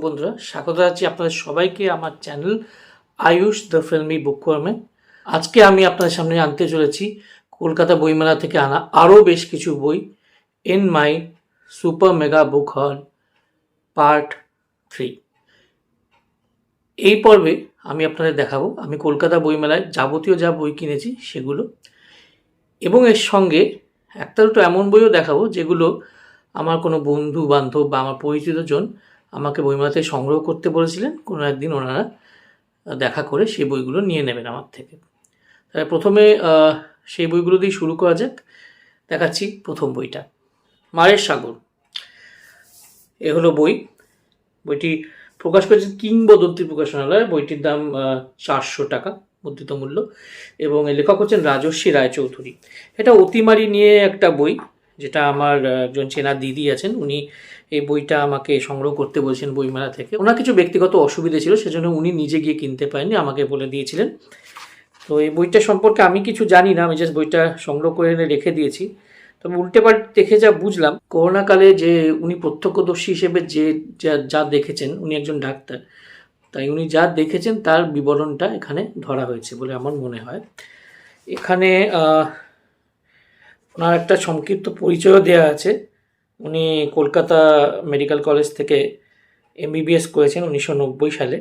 বন্ধুরা, স্বাগত জানাচ্ছি আপনাদের সবাইকে আমার চ্যানেল আয়ুষ দ্য ফিল্মি বুকওয়ার্মে। আজকে আমি আপনাদের সামনে আনতে চলেছি কলকাতা বইমেলা থেকে আনা আরও বেশ কিছু বই ইন মাই সুপার মেগা বুক হল পার্ট 3। এই পর্বে আমি আপনাদের দেখাবো আমি কলকাতা বইমেলায় যাবতীয় যা বই কিনেছি সেগুলো, এবং এর সঙ্গে একটা দুটো এমন বইও দেখাবো যেগুলো আমার কোনো বন্ধু বান্ধব বা আমার পরিচিত জন আমাকে বইমেলাতে সংগ্রহ করতে বলেছিলেন। কোনো একদিন ওনারা দেখা করে সেই বইগুলো নিয়ে নেবেন আমার থেকে। তাহলে প্রথমে সেই বইগুলো দিয়ে শুরু করা যাক। দেখাচ্ছি প্রথম বইটা, মায়ের সাগর। এ হলো বইটি প্রকাশ করেছেন কিংবদন্তি প্রকাশনালয়। বইটির দাম 400 টাকা মুদ্রিত মূল্য, এবং লেখক হচ্ছেন রাজস্বী রায়চৌধুরী। এটা অতিমারি নিয়ে একটা বই, যেটা আমার একজন চেনা দিদি আছেন, উনি এই বইটা আমাকে সংগ্রহ করতে বলছেন বইমেলা থেকে। ওনার কিছু ব্যক্তিগত অসুবিধা ছিল, সেজন্য উনি নিজে গিয়ে কিনতে পারেননি, আমাকে বলে দিয়েছিলেন। তো এই বইটা সম্পর্কে আমি কিছু জানি না, আমি জাস্ট বইটা সংগ্রহ করে এনে রেখে দিয়েছি। তবে উল্টে পাল্টে দেখে যা বুঝলাম, করোনাকালে যে উনি প্রত্যক্ষদর্শী হিসেবে যে যা দেখেছেন, উনি একজন ডাক্তার, তাই উনি যা দেখেছেন তার বিবরণটা এখানে ধরা হয়েছে বলে আমার মনে হয়। এখানে ওনার একটা সংক্ষিপ্ত পরিচয়ও দেওয়া আছে। উনি কলকাতা মেডিকেল কলেজ থেকে MBBS করেছেন 1990 সালে,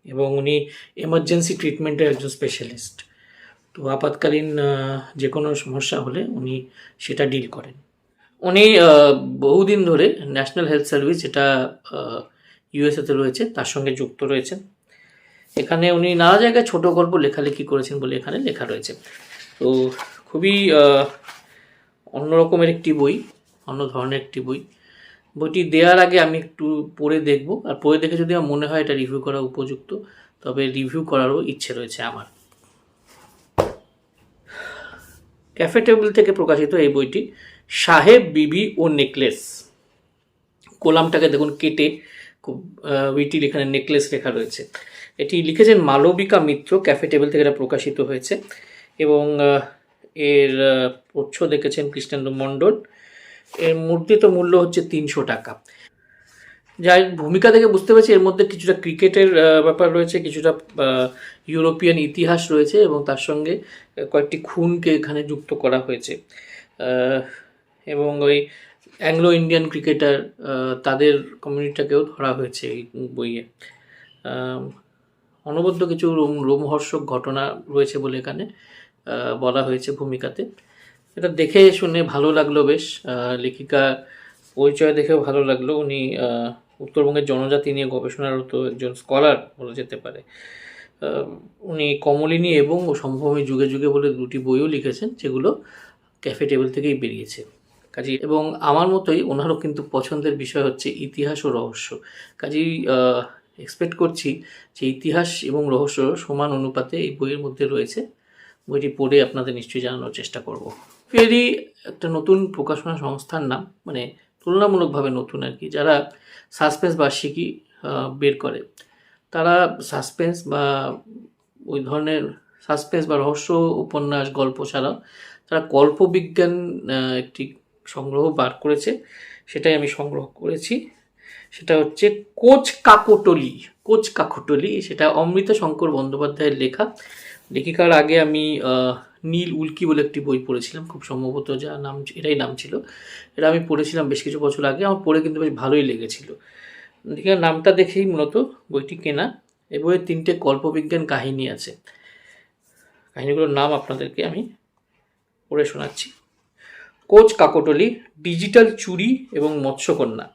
এবং উনি এমার্জেন্সি ট্রিটমেন্টের একজন স্পেশালিস্ট। তো আপাতকালীন যে কোনো সমস্যা হলে উনি সেটা ডিল করেন। উনি বহুদিন ধরে ন্যাশনাল হেলথ সার্ভিস, যেটা USA-তে রয়েছে, তার সঙ্গে যুক্ত রয়েছেন। এখানে উনি নানা জায়গায় ছোট গল্প লেখালেখি করেছেন বলে এখানে লেখা রয়েছে। তো খুবই অন্যরকমের একটি বই, অন্য ধরনের একটি বই। বইটি দেওয়ার আগে আমি একটু পড়ে দেখব, আর পড়ে দেখে যদি আমার মনে হয় এটা রিভিউ করা উপযুক্ত, তবে রিভিউ করারও ইচ্ছে রয়েছে আমার। ক্যাফে টেবিল থেকে প্রকাশিত এই বইটি সাহেব, বিবি ও নেকলেস। কলামটাকে দেখুন কেটে খুব উইটি এখানে নেকলেস লেখা রয়েছে। এটি লিখেছেন মালবিকা মিত্র, ক্যাফে টেবিল থেকে এটা প্রকাশিত হয়েছে, এবং এর প্রচ্ছদ দেখেছেন কৃষ্ণেন্দু মণ্ডল। এর মুদ্রিত মূল্য হচ্ছে 300 টাকা। যাই ভূমিকা থেকে বুঝতে পারছি এর মধ্যে কিছুটা ক্রিকেটের ব্যাপার রয়েছে, কিছুটা ইউরোপিয়ান ইতিহাস রয়েছে, এবং তার সঙ্গে কয়েকটি খুনকে এখানে যুক্ত করা হয়েছে, এবং ওই অ্যাংলো ইন্ডিয়ান ক্রিকেটার তাদের কমিউনিটিটাকেও ধরা হয়েছে এই বইয়ে। অনবদ্য কিছু রোমহর্ষক ঘটনা রয়েছে বলে এখানে বলা হয়েছে ভূমিকাতে। এটা দেখে শুনে ভালো লাগলো বেশ। লেখিকা পরিচয় দেখেও ভালো লাগলো। উনি উত্তরবঙ্গের জনজাতি নিয়ে গবেষণারত একজন স্কলার বলা যেতে পারে। উনি কমলিনী এবং সমভূমি যুগে যুগে বলে দুটি বইও লিখেছেন, যেগুলো ক্যাফে টেবিল থেকেই বেরিয়েছে কাজী। এবং আমার মতোই ওনারও কিন্তু পছন্দের বিষয় হচ্ছে ইতিহাস ও রহস্য। কাজেই এক্সপেক্ট করছি যে ইতিহাস এবং রহস্য সমান অনুপাতে এই বইয়ের মধ্যে রয়েছে। বইটি পড়ে আপনাদের নিশ্চয়ই জানানোর চেষ্টা করব। ফেরি একটা নতুন প্রকাশনা সংস্থার নাম, মানে তুলনামূলকভাবে নতুন আর কি, যারা সাসপেন্স বার্ষিকী বের করে। তারা সাসপেন্স বা ওই ধরনের সাসপেন্স বা রহস্য উপন্যাস, গল্প ছাড়াও তারা কল্পবিজ্ঞান একটি সংগ্রহ বার করেছে, সেটাই আমি সংগ্রহ করেছি। সেটা হচ্ছে কোচ কাকোটলি। সেটা অমৃতা শঙ্কর বন্দ্যোপাধ্যায়ের লেখা। লেখিকার আগে আমি নীল উল্কি বলে একটি বই পড়েছিলাম, খুব সম্ভবত যা নাম, এটাই নাম ছিল। এটা আমি পড়েছিলাম বেশ কিছু বছর আগে, আমার পড়ে কিন্তু বেশ ভালোই লেগেছিল। লেখিকার নামটা দেখেই মূলত বইটি কেনা। এই বইয়ে 3টে কল্পবিজ্ঞান কাহিনী আছে। কাহিনীগুলোর নাম আপনাদেরকে আমি পড়ে শোনাচ্ছি। কোচ কাকোটলি, ডিজিটাল চুরি এবং মৎস্যকন্যা।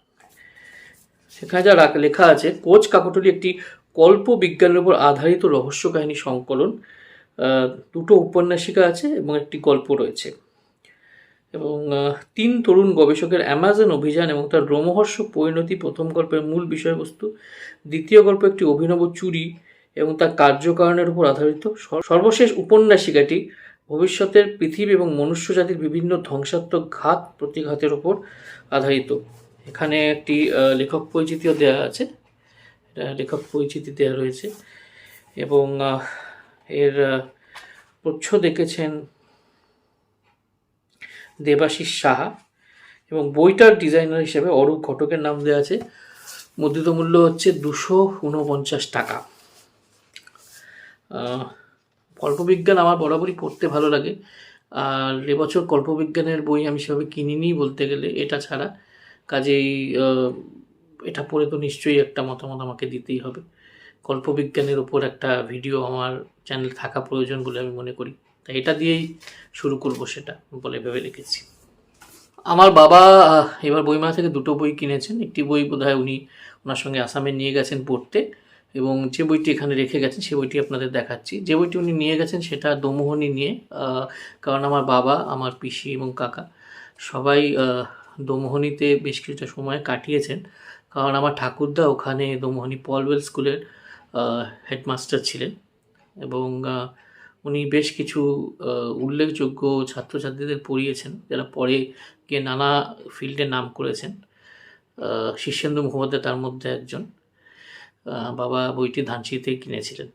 সেখানে যা লেখা আছে, কোচ কাকোটলি একটি কল্পবিজ্ঞানের উপর আধারিত রহস্য কাহিনী সংকলন। 2টো উপন্যাসিকা আছে এবং একটি গল্প রয়েছে, এবং 3 তরুণ গবেষকের অ্যামাজন অভিযান এবং তার রোমহর্ষ পরিণতি প্রথম গল্পের মূল বিষয়বস্তু। দ্বিতীয় গল্প একটি অভিনব চুরি এবং তার কার্যকারণের উপর আধারিত। সর্বশেষ উপন্যাসিকাটি ভবিষ্যতের পৃথিবী এবং মনুষ্য জাতির বিভিন্ন ধ্বংসাত্মক ঘাত প্রতিঘাতের উপর আধারিত। এখানে একটি লেখক পরিচিতিও দেওয়া আছে, লেখক পরিচিতি দেওয়া রয়েছে, এবং এর প্রচ্ছদ দেখেছেন দেবাশিস সাহা, এবং বইটার ডিজাইনার হিসেবে অরূপ ঘটকের নাম দেওয়া আছে। মুদ্রিত মূল্য হচ্ছে 249 টাকা। কল্পবিজ্ঞান আমার বরাবরই পড়তে ভালো লাগে, আর এবছর কল্পবিজ্ঞানের বই আমি সেভাবে কিনিনি বলতে গেলে, এটা ছাড়া। কাজেই এটা পড়ে তো নিশ্চয়ই একটা মতামত আমাকে দিতেই হবে। কল্পবিজ্ঞানের ওপর একটা ভিডিও আমার চ্যানেল থাকা প্রয়োজন বলে আমি মনে করি, তাই এটা দিয়েই শুরু করব সেটা বলে ভেবে রেখেছি। আমার বাবা এবার বইমেলা থেকে দুটো বই কিনেছেন। একটি বই বোধহয় উনি ওনার সঙ্গে আসামে নিয়ে গেছেন পড়তে, এবং যে বইটি এখানে রেখে গেছেন সেই বইটি আপনাদের দেখাচ্ছি। যে বইটি উনি নিয়ে গেছেন সেটা দোমোহনি নিয়ে, কারণ আমার বাবা, আমার পিসি এবং কাকা সবাই দোমোহনিতে বেশ কিছুটা সময় কাটিয়েছেন, কারণ আমার ঠাকুরদা ওখানে দোমোহনি পলওয়েল স্কুলের হেডমাস্টার ছিলেন, এবং উনি বেশ কিছু উল্লেখযোগ্য ছাত্রছাত্রীদের পড়িয়েছেন, যারা পরে গিয়ে নানা ফিল্ডে নাম করেছেন। শীর্ষেন্দু মুখোপাধ্যায় তার মধ্যে একজন। বাবা বইটি ধানসিঁড়িতে কিনেছিলেন,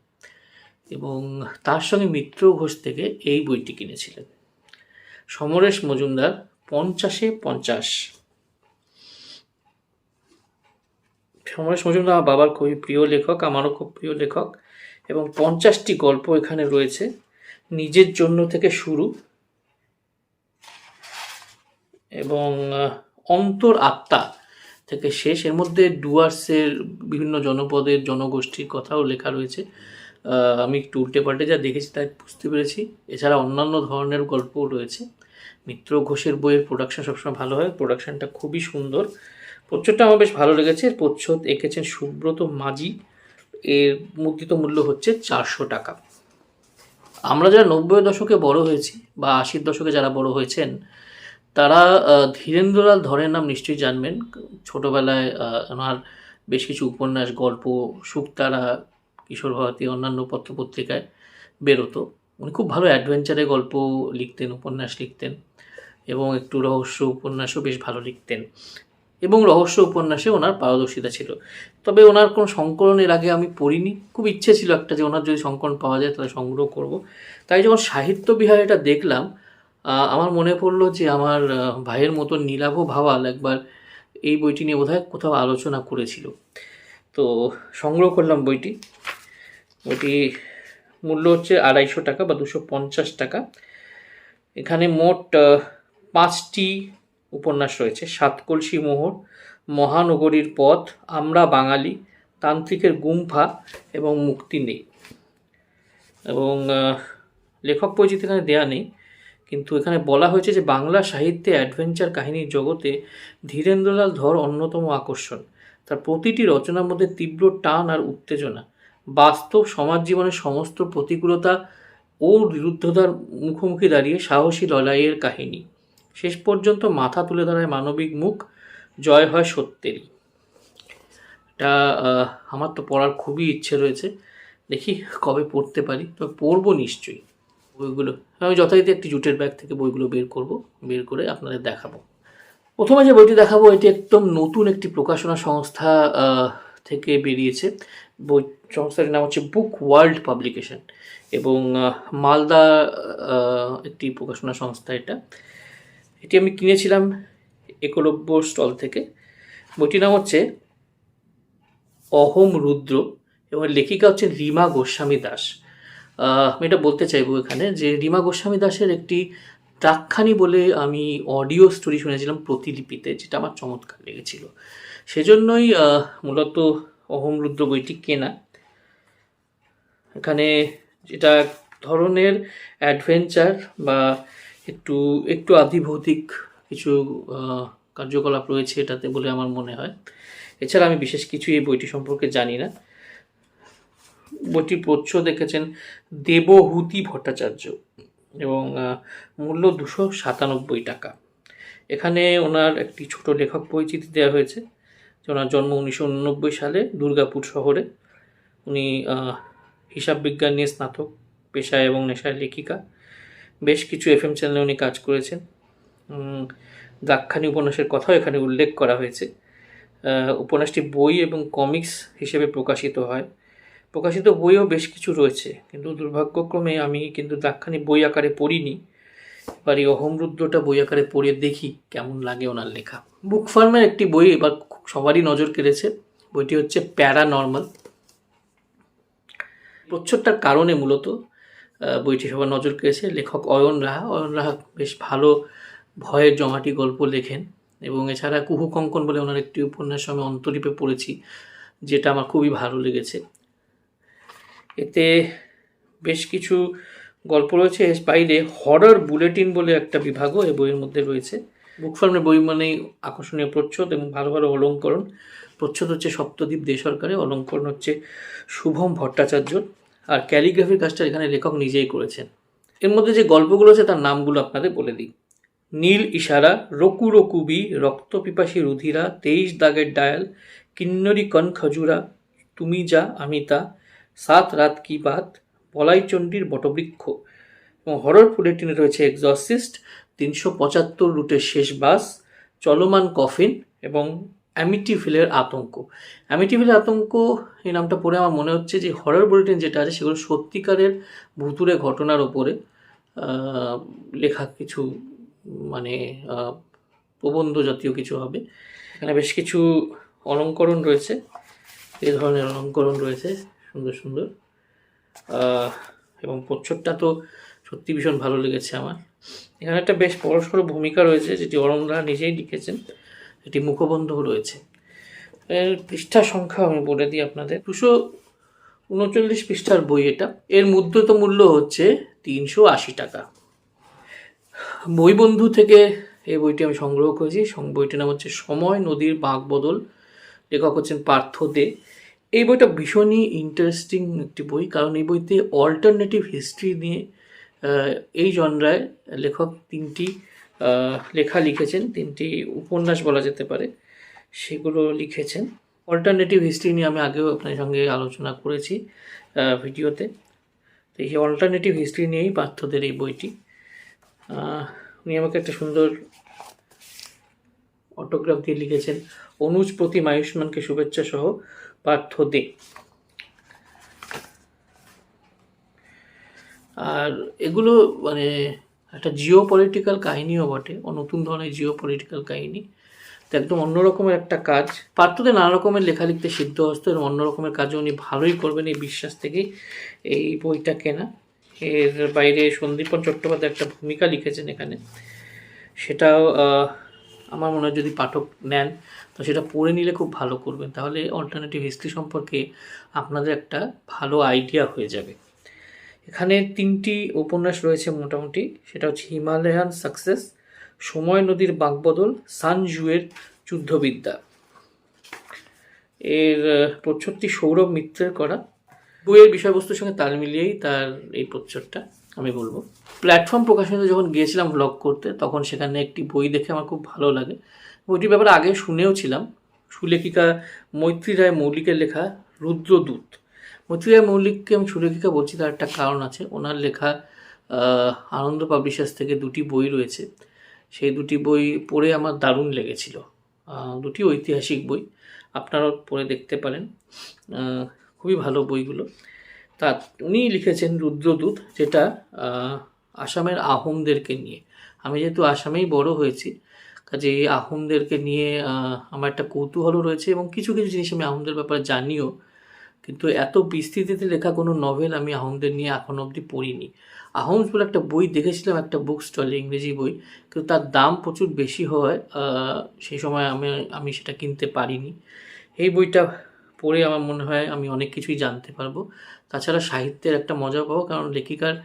এবং তার সঙ্গে মিত্র ঘোষ থেকে এই বইটি কিনেছিলেন। সমরেশ মজুমদার 50-এ 50। সমরেশ মজুমদার আমার বাবার খুবই প্রিয় লেখক, আমারও খুব প্রিয় লেখক, এবং 50টি গল্প এখানে রয়েছে। নিজের জন্য থেকে শুরু, এবং অন্তর আত্মা থেকে শেষ। এর মধ্যে ডুয়ার্সের বিভিন্ন জনপদের জনগোষ্ঠীর কথাও লেখা রয়েছে। আমি একটু উল্টে পাল্টে যা দেখেছি তাই বুঝতে পেরেছি। এছাড়া অন্যান্য ধরনের গল্পও রয়েছে। মিত্র ঘোষের বইয়ের প্রোডাকশন সবসময় ভালো হয়, প্রোডাকশনটা খুবই সুন্দর। প্রচ্ছদটা আমার বেশ ভালো লেগেছে। প্রচ্ছদ এঁকেছেন সুব্রত মাঝি। এর মুদ্রিত মূল্য হচ্ছে 400 টাকা। আমরা যারা 90-এর দশকে বড় হয়েছি বা 80-র দশকে যারা বড় হয়েছেন, তারা ধীরেন্দ্রলাল ধরের নাম নিশ্চয়ই জানবেন। ছোটোবেলায় ওনার বেশ কিছু উপন্যাস, গল্প শুকতারা, কিশোর ভারতী, অন্যান্য পত্রপত্রিকায় বেরোতো। উনি খুব ভালো অ্যাডভেঞ্চারের গল্প লিখতেন, উপন্যাস লিখতেন, এবং একটু রহস্য উপন্যাসও বেশ ভালো লিখতেন, এবং রহস্য উপন্যাসে ওনার পারদর্শিতা ছিল। তবে ওনার কোনো সংকলনের আগে আমি পড়িনি। খুব ইচ্ছে ছিল একটা, যে ওনার যদি সংকলন পাওয়া যায় তাহলে সংগ্রহ করব। তাই যখন সাহিত্য বিহার এটা দেখলাম, আমার মনে পড়লো যে আমার ভাইয়ের মতো নীলাভ ভাওয়াল একবার এই বইটি নিয়ে বোধহয় কোথাও আলোচনা করেছিল। তো সংগ্রহ করলাম বইটি। বইটি মূল্য হচ্ছে 250 টাকা বা 250 টাকা। এখানে মোট 5টি উপন্যাস রয়েছে। সাতকলসি মোহর, মহানগরীর পথ, আমরা বাঙালি, তান্ত্রিকের গুম্ফা এবং মুক্তি নেই। এবং লেখক পরিচিতি এখানে দেয়া নেই, কিন্তু এখানে বলা হয়েছে যে বাংলা সাহিত্যে অ্যাডভেঞ্চার কাহিনীর জগতে ধীরেন্দ্রলাল ধর অন্যতম আকর্ষণ। তার প্রতিটি রচনার মধ্যে তীব্র টান আর উত্তেজনা, বাস্তব সমাজ জীবনের সমস্ত প্রতিকূলতা ও বিরুদ্ধতার মুখোমুখি দাঁড়িয়ে সাহসী লড়াইয়ের কাহিনী। শেষ পর্যন্ত মাথা তুলে দাঁড়ায় মানবিক মুখ, জয় হয় সত্যেরই। এটা আমার তো পড়ার খুবই ইচ্ছে রয়েছে, দেখি কবে পড়তে পারি, তবে পড়বো নিশ্চয়ই। বইগুলো আমি যথারীতি একটি জুটের ব্যাগ থেকে বইগুলো বের করে আপনাদের দেখাবো। প্রথমে যে বইটি দেখাবো এটি একদম নতুন একটি প্রকাশনা সংস্থা থেকে বেরিয়েছে। বই সংস্থাটির নাম হচ্ছে বুক ওয়ার্ল্ড পাবলিকেশন, এবং মালদা একটি প্রকাশনা সংস্থা এটা। এটি আমি কিনেছিলাম একলব্য স্টল থেকে। বইটির নাম হচ্ছে অহোম রুদ্র, এবং লেখিকা হচ্ছেন রিমা গোস্বামী দাস। আমি এটা বলতে চাইবো এখানে যে রিমা গোস্বামী দাসের একটি দাক্ষানি বলে আমি অডিও স্টোরি শুনেছিলাম প্রতিলিপিতে, যেটা আমার চমৎকার লেগেছিল। সেজন্যই মূলত অহোম রুদ্র বইটি কেনা। এখানে যেটা ধরনের অ্যাডভেঞ্চার বা একটু একটু আধিভৌতিক কিছু কার্যকলাপ রয়েছে এটাতে বলে আমার মনে হয়। এছাড়া আমি বিশেষ কিছু এই বইটি সম্পর্কে জানি না। বইটির প্রচ্ছদ দেখেছেন দেবহূতি ভট্টাচার্য, এবং মূল্য 297 টাকা। এখানে ওনার একটি ছোট লেখক পরিচিতি দেওয়া হয়েছে। ওনার জন্ম 1989 সালে দুর্গাপুর শহরে। উনি হিসাব বিজ্ঞান নিয়ে স্নাতক পেশায় এবং নেশায় লেখিকা। বেশ কিছু FM চ্যানেলে উনি কাজ করেছেন। দাক্ষানি উপন্যাসের কথাও এখানে উল্লেখ করা হয়েছে। উপন্যাসটি বই এবং কমিক্স হিসেবে প্রকাশিত হয়। প্রকাশিত বইও বেশ কিছু রয়েছে, কিন্তু দুর্ভাগ্যক্রমে আমি কিন্তু দাক্ষানি বই আকারে পড়িনি। এবার এই অহোম রুদ্রটা বই আকারে পড়ে দেখি কেমন লাগে ওনার লেখা। বুক ফার্মের একটি বই এবার সবারই নজর কেড়েছে, বইটি হচ্ছে প্যারানর্মাল। প্রচ্ছদটার কারণে মূলত বইটি সবার নজর কেড়েছে। লেখক অয়ন রাহা। অয়ন রাহা বেশ ভালো ভয়ের জমাটি গল্প লেখেন, এবং এছাড়া কুহু কঙ্কন বলে ওনার একটি উপন্যাস আমি অন্তরীপে পড়েছি, যেটা আমার খুবই ভালো লেগেছে। এতে বেশ কিছু গল্প রয়েছে। এর বাইরে হরর বুলেটিন বলে একটা বিভাগও এই বইয়ের মধ্যে রয়েছে। বুক ফার্মের বই মানেই আকর্ষণীয় প্রচ্ছদ এবং ভালো ভালো অলঙ্করণ। প্রচ্ছদ হচ্ছে সপ্তদ্বীপ দে সরকারের, অলঙ্করণ হচ্ছে শুভম ভট্টাচার্য, আর ক্যালিগ্রাফির কাজটা এখানে লেখক নিজেই করেছেন। এর মধ্যে যে গল্পগুলো আছে তার নামগুলো আপনাদের বলে দিই। নীল ইশারা, রকু রকুবি, রক্ত পিপাসী রুধিরা, 23 দাগের ডায়াল, কিন্নরি কন খজুরা, তুমি যা আমি তা, 7 রাত কি বাত, বলাইচণ্ডীর বটবৃক্ষ। এবং হরর বুলেটিনে রয়েছে এক্সরসিস্ট, 375 রুটের শেষ বাস, চলমান কফিন এবং অ্যামিটিভিলের আতঙ্ক। অ্যামিটিভিলের আতঙ্ক এই নামটা পড়ে আমার মনে হচ্ছে যে হরর বুলেটিন যেটা আছে সেগুলো সত্যিকারের ভুতুড়ে ঘটনার ওপরে লেখা কিছু, মানে প্রবন্ধ জাতীয় কিছু হবে। এখানে বেশ কিছু অলঙ্করণ রয়েছে, এই ধরনের অলঙ্করণ রয়েছে সুন্দর সুন্দর, এবং প্রচ্ছদটা তো সত্যি ভীষণ ভালো লেগেছে আমার। এখানে একটা বেশ বড়সড় ভূমিকা রয়েছে যেটি অরুণ রাহা নিজেই লিখেছেন, এটি মুখবন্ধও রয়েছে। এর পৃষ্ঠা সংখ্যা আমি বলে দিই আপনাদের, 239 পৃষ্ঠার বই এটা। এর মুদ্রিত মূল্য হচ্ছে 380 টাকা। বইবন্ধু থেকে এই বইটি আমি সংগ্রহ করেছি। বইটির নাম হচ্ছে সময় নদীর বাঁক বদল, লেখক হচ্ছেন পার্থ দে। এই বইটা ভীষণই ইন্টারেস্টিং একটি বই, কারণ এই বইতে অল্টারনেটিভ হিস্ট্রি নিয়ে এই জনরায় লেখক 3টি লেখা লিখেছেন, 3টি উপন্যাস বলা যেতে পারে, সেগুলো লিখেছেন। অল্টারনেটিভ হিস্ট্রি নিয়ে আমি আগেও আপনার সঙ্গে আলোচনা করেছি ভিডিওতে। তো এই অল্টারনেটিভ হিস্ট্রি নিয়েই পার্থদের এই বইটি। উনি আমাকে একটা সুন্দর অটোগ্রাফ দিয়ে লিখেছেন, অনুজ প্রতিম আয়ুষ্মানকে শুভেচ্ছা সহ, পার্থ দে। আর এগুলো মানে একটা জিও পলিটিক্যাল কাহিনীও বটে, নতুন ধরনের জিও পলিটিক্যাল কাহিনী। তো একদম অন্যরকমের একটা কাজ। পার্থদে নানা রকমের লেখা লিখতে সিদ্ধহস্ত, এবং অন্য রকমের কাজও উনি ভালোই করবেন এই বিশ্বাস থেকেই এই বইটা কেনা। এর বাইরে সন্দীপন চট্টোপাধ্যায় একটা ভূমিকা লিখেছেন এখানে, সেটাও আমার মনে হয় যদি পাঠক নেন তো সেটা পড়ে নিলে খুব ভালো করবেন, তাহলে অল্টারনেটিভ হিস্ট্রি সম্পর্কে আপনাদের একটা ভালো আইডিয়া হয়ে যাবে। এখানে 3টি উপন্যাস রয়েছে মোটামুটি, সেটা হচ্ছে হিমালয়ান সাকসেস, সময় নদীর বাঁকবদল, সানজুয়ের যুদ্ধবিদ্যা। এর প্রচ্ছদটি সৌরভ মিত্রের করা। বইয়ের বিষয়বস্তুর সঙ্গে তাল মিলিয়েই তার এই প্রচ্ছদটা আমি বলবো। প্ল্যাটফর্ম প্রকাশনীতে যখন গিয়েছিলাম ব্লগ করতে, তখন সেখানে একটি বই দেখে আমার খুব ভালো লাগে। বইটির ব্যাপারে আগে শুনেও ছিলাম, সুলেখিকা মৈত্রী রায় মৌলিকের লেখা রুদ্রদূত। মৈত্রী রায় মৌলিককে আমি সুলেখিকা বলছি, তার একটা কারণ আছে। ওনার লেখা আনন্দ পাবলিশার্স থেকে 2টি বই রয়েছে, সেই 2টি বই পড়ে আমার দারুণ লেগেছিল। 2টি ঐতিহাসিক বই, আপনারাও পড়ে দেখতে পারেন, খুবই ভালো বইগুলো। তা উনি লিখেছেন রুদ্রদূত, যেটা আসামের আহোমদেরকে নিয়ে। আমি যেহেতু আসামেই বড় হয়েছি, কাজে এই আহোমদেরকে নিয়ে আমার একটা কৌতূহলও রয়েছে, এবং কিছু কিছু জিনিস আমি আহোমদের ব্যাপারে জানিও, কিন্তু এত বিস্তৃতিতে লেখা কোনো নভেল আমি আহোমদের নিয়ে এখনো অবধি পড়িনি। আহোমস বলে একটা বই দেখেছিলাম একটা বুক স্টলে, ইংরেজি বই, কিন্তু তার দাম প্রচুর বেশি হওয়ায় সেই সময় আমি সেটা কিনতে পারিনি। এই বইটা পড়ে আমার মনে হয় আমি অনেক কিছুই জানতে পারবো। তাছাড়া সাহিত্যের একটা মজা পাবো, কারণ লেখিকার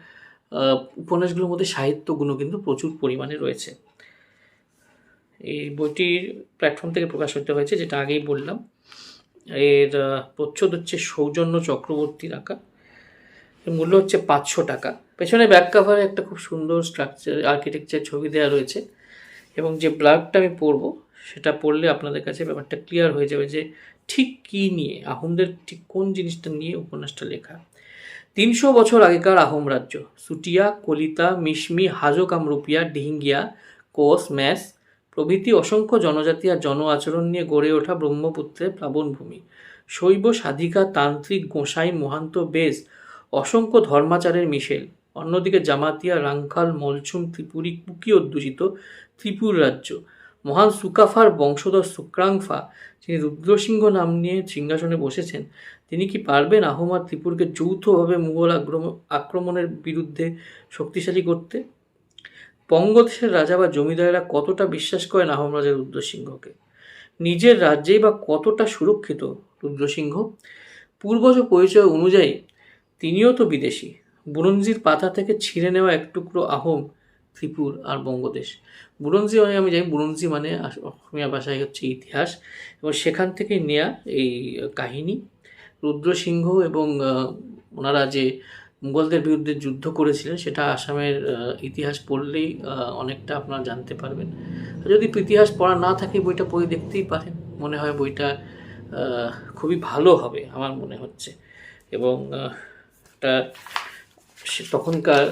উপন্যাসগুলোর মধ্যে সাহিত্যগুলো কিন্তু প্রচুর পরিমাণে রয়েছে। এই বইটির প্ল্যাটফর্ম থেকে প্রকাশ হতে হয়েছে, যেটা আগেই বললাম। এর প্রচ্ছদ হচ্ছে সৌজন্য চক্রবর্তীর আঁকা, এর মূল্য হচ্ছে 500 টাকা। পেছনে ব্যাক কাভারে একটা খুব সুন্দর স্ট্রাকচার আর্কিটেকচার ছবি দেওয়া রয়েছে, এবং যে ব্লগটা আমি পড়বো সেটা পড়লে আপনাদের কাছে ব্যাপারটা ক্লিয়ার হয়ে যাবে যে ঠিক কী নিয়ে, আহোমদের ঠিক কোন জিনিসটা নিয়ে উপন্যাসটা লেখা। 300 বছর আগেকার আহোম রাজ্য, সুটিয়া, কলিতা, মিশমি, হাজো কামরূপিয়া, ডিহিঙ্গিয়া, কোস, ম্যাস প্রভৃতি অসংখ্য জনজাতি আর জন আচরণ নিয়ে গড়ে ওঠা ব্রহ্মপুত্রের প্লাবনভূমি। শৈব, সাধিকা, তান্ত্রিক, গোসাই, মহান্ত, বেশ অসংখ্য ধর্মাচারের মিশেল। অন্যদিকে জামাতিয়া, রাংখাল, মলছুম, ত্রিপুরী, কুকি অধ্যুষিত ত্রিপুর রাজ্য। মহান সুকাফার বংশধর সুক্রাংফা, যিনি রুদ্রসিংহ নাম নিয়ে সিংহাসনে বসেছেন, তিনি কি পারবেন আহোম আর ত্রিপুরকে যৌথভাবে মুঘল আক্রমণের বিরুদ্ধে শক্তিশালী করতে? বঙ্গদেশের রাজা বা জমিদারেরা কতটা বিশ্বাস করেন আহোম রাজা রুদ্রসিংহকে? নিজের রাজ্যেই বা কতটা সুরক্ষিত রুদ্রসিংহ? পূর্বজ পরিচয় অনুযায়ী তিনিও তো বিদেশি, বুরঞ্জির পাতা থেকে ছিঁড়ে নেওয়া এক টুকরো আহোম, ত্রিপুর আর বঙ্গদেশ। বুরঞ্জি মানে আমি জানি, বুরঞ্জি মানে অসমীয়া ভাষায় হচ্ছে ইতিহাস, এবং সেখান থেকে নেয়া এই কাহিনী। রুদ্রসিংহ এবং ওনারা যে মুঘলদের বিরুদ্ধে যুদ্ধ করেছিলেন সেটা আসামের ইতিহাস পড়লেই অনেকটা আপনারা জানতে পারবেন। যদি ইতিহাস পড়া না থাকে বইটা পড়ে দেখতেই পারেন, মনে হয় বইটা খুবই ভালো হবে আমার মনে হচ্ছে। এবং একটা তখনকার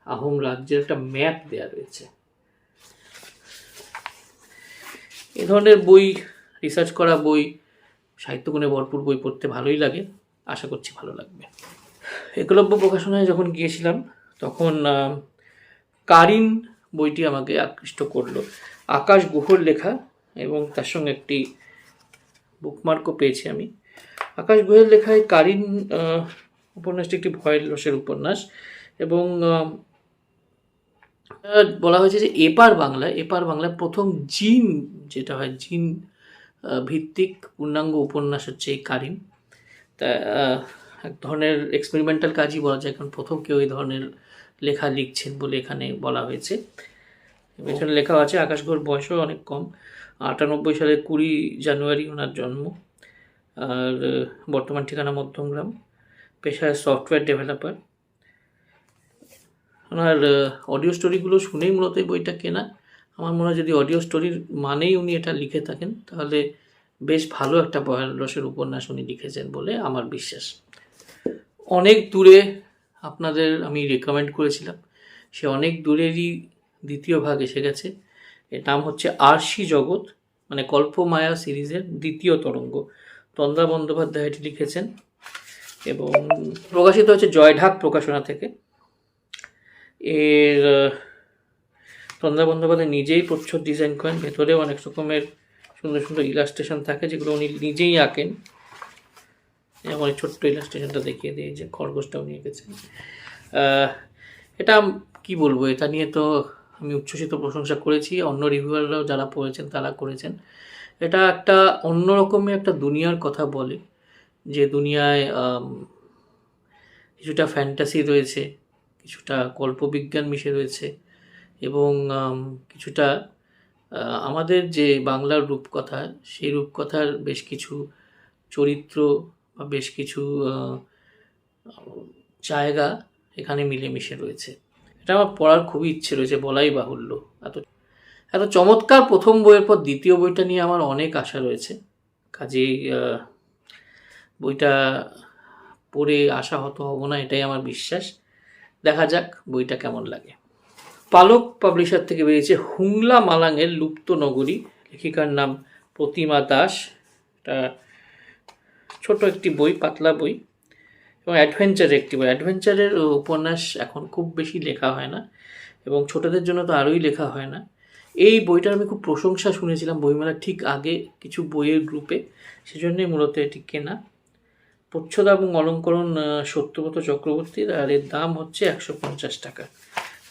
আহোম রাজ্যের একটা ম্যাপ দেওয়া রয়েছে। এ ধরনের বই, রিসার্চ করা বই, সাহিত্যগুণে ভরপুর বই পড়তে ভালোই লাগে, আশা করছি ভালো লাগবে। একলব্য প্রকাশনায় যখন গিয়েছিলাম তখন কারিন বইটি আমাকে আকৃষ্ট করলো। আকাশ গুহর লেখা, এবং তার সঙ্গে একটি বুকমার্কও পেয়েছি আমি। আকাশ গুহের লেখায় কারিন উপন্যাসটি একটি ভয়ের রসের উপন্যাস, এবং বলা হয়েছে যে এপার বাংলায় প্রথম জিন যেটা হয়, জিন ভিত্তিক পূর্ণাঙ্গ উপন্যাস হচ্ছে এই কারিন। তা এক ধরনের এক্সপেরিমেন্টাল কাজই বলা যায়, কারণ প্রথম কেউ এই ধরনের লেখা লিখছেন বলে এখানে বলা হয়েছে। এখানে লেখা আছে আকাশ গুহর বয়সও অনেক কম, 98 সালের 20 জানুয়ারি ওনার জন্ম, আর বর্তমান ঠিকানা মধ্যমগ্রাম, পেশায় সফটওয়্যার ডেভেলপার। ওনার অডিও স্টোরিগুলো শুনেই মূলত এই বইটা কেনা। আমার মনে হয় যদি অডিও স্টোরির মানেই উনি এটা লিখে থাকেন তাহলে বেশ ভালো একটা ভয়ের রসের উপন্যাস উনি লিখেছেন বলে আমার বিশ্বাস। অনেক দূরে আপনাদের আমি রেকমেন্ড করেছিলাম, সে অনেক দূরেরই দ্বিতীয় ভাগ এসে গেছে। এর নাম হচ্ছে আরশি জগৎ, মানে কল্পমায়া সিরিজের দ্বিতীয় তরঙ্গ। তন্দ্রা বন্দ্যোপাধ্যায় এটি লিখেছেন এবং প্রকাশিত হচ্ছে জয়ঢাক প্রকাশনা থেকে। এর তন্দ্রা বন্দ্যোপাধ্যায় নিজেই প্রচ্ছদ ডিজাইন করেন, ভেতরেও অনেক রকমের সুন্দর সুন্দর ইলাস্ট্রেশন থাকে যেগুলো উনি নিজেই আঁকেন। যেমন এই ছোট্ট ইলাস্ট্রেশনটা দেখিয়ে দিয়ে যে খরগোশটা উনি এঁকেছেন। এটা কি বলবো, এটা নিয়ে তো আমি উচ্ছ্বসিত প্রশংসা করেছি, অন্য রিভিউয়াররাও যারা পড়েছেন তারা করেছেন। এটা একটা অন্যরকমই একটা দুনিয়ার কথা বলে, যে দুনিয়ায় কিছুটা ফ্যান্টাসি রয়েছে, কিছুটা কল্পবিজ্ঞান মিশে রয়েছে, এবং কিছুটা আমাদের যে বাংলার রূপকথা, সেই রূপকথার বেশ কিছু চরিত্র বা বেশ কিছু জায়গা এখানে মিলেমিশে রয়েছে। এটা আমার পড়ার খুবই ইচ্ছে রয়েছে, বলাই বাহুল্য। এত চমৎকার প্রথম বইয়ের পর দ্বিতীয় বইটা নিয়ে আমার অনেক আশা রয়েছে, কাজেই বইটা পড়ে আশাহত হব না, এটাই আমার বিশ্বাস। দেখা যাক বইটা কেমন লাগে। পালক পাবলিশার থেকে বেরিয়েছে হুংলা মালাঙের লুপ্ত নগরী, লেখিকার নাম প্রতিমা দাস। এটা ছোট একটি বই, পাতলা বই, এবং অ্যাডভেঞ্চারের একটি বই। অ্যাডভেঞ্চারের উপন্যাস এখন খুব বেশি লেখা হয় না, এবং ছোটদের জন্য তো আরোই লেখা হয় না। এই বইটার আমি খুব প্রশংসা শুনেছিলাম বইমেলার ঠিক আগে কিছু বইয়ের গ্রুপে, সেজন্যই মূলত এটি কেনা। প্রচ্ছদ এবং অলঙ্করণ সত্যব্রত চক্রবর্তীর, আর এর দাম হচ্ছে 150 টাকা।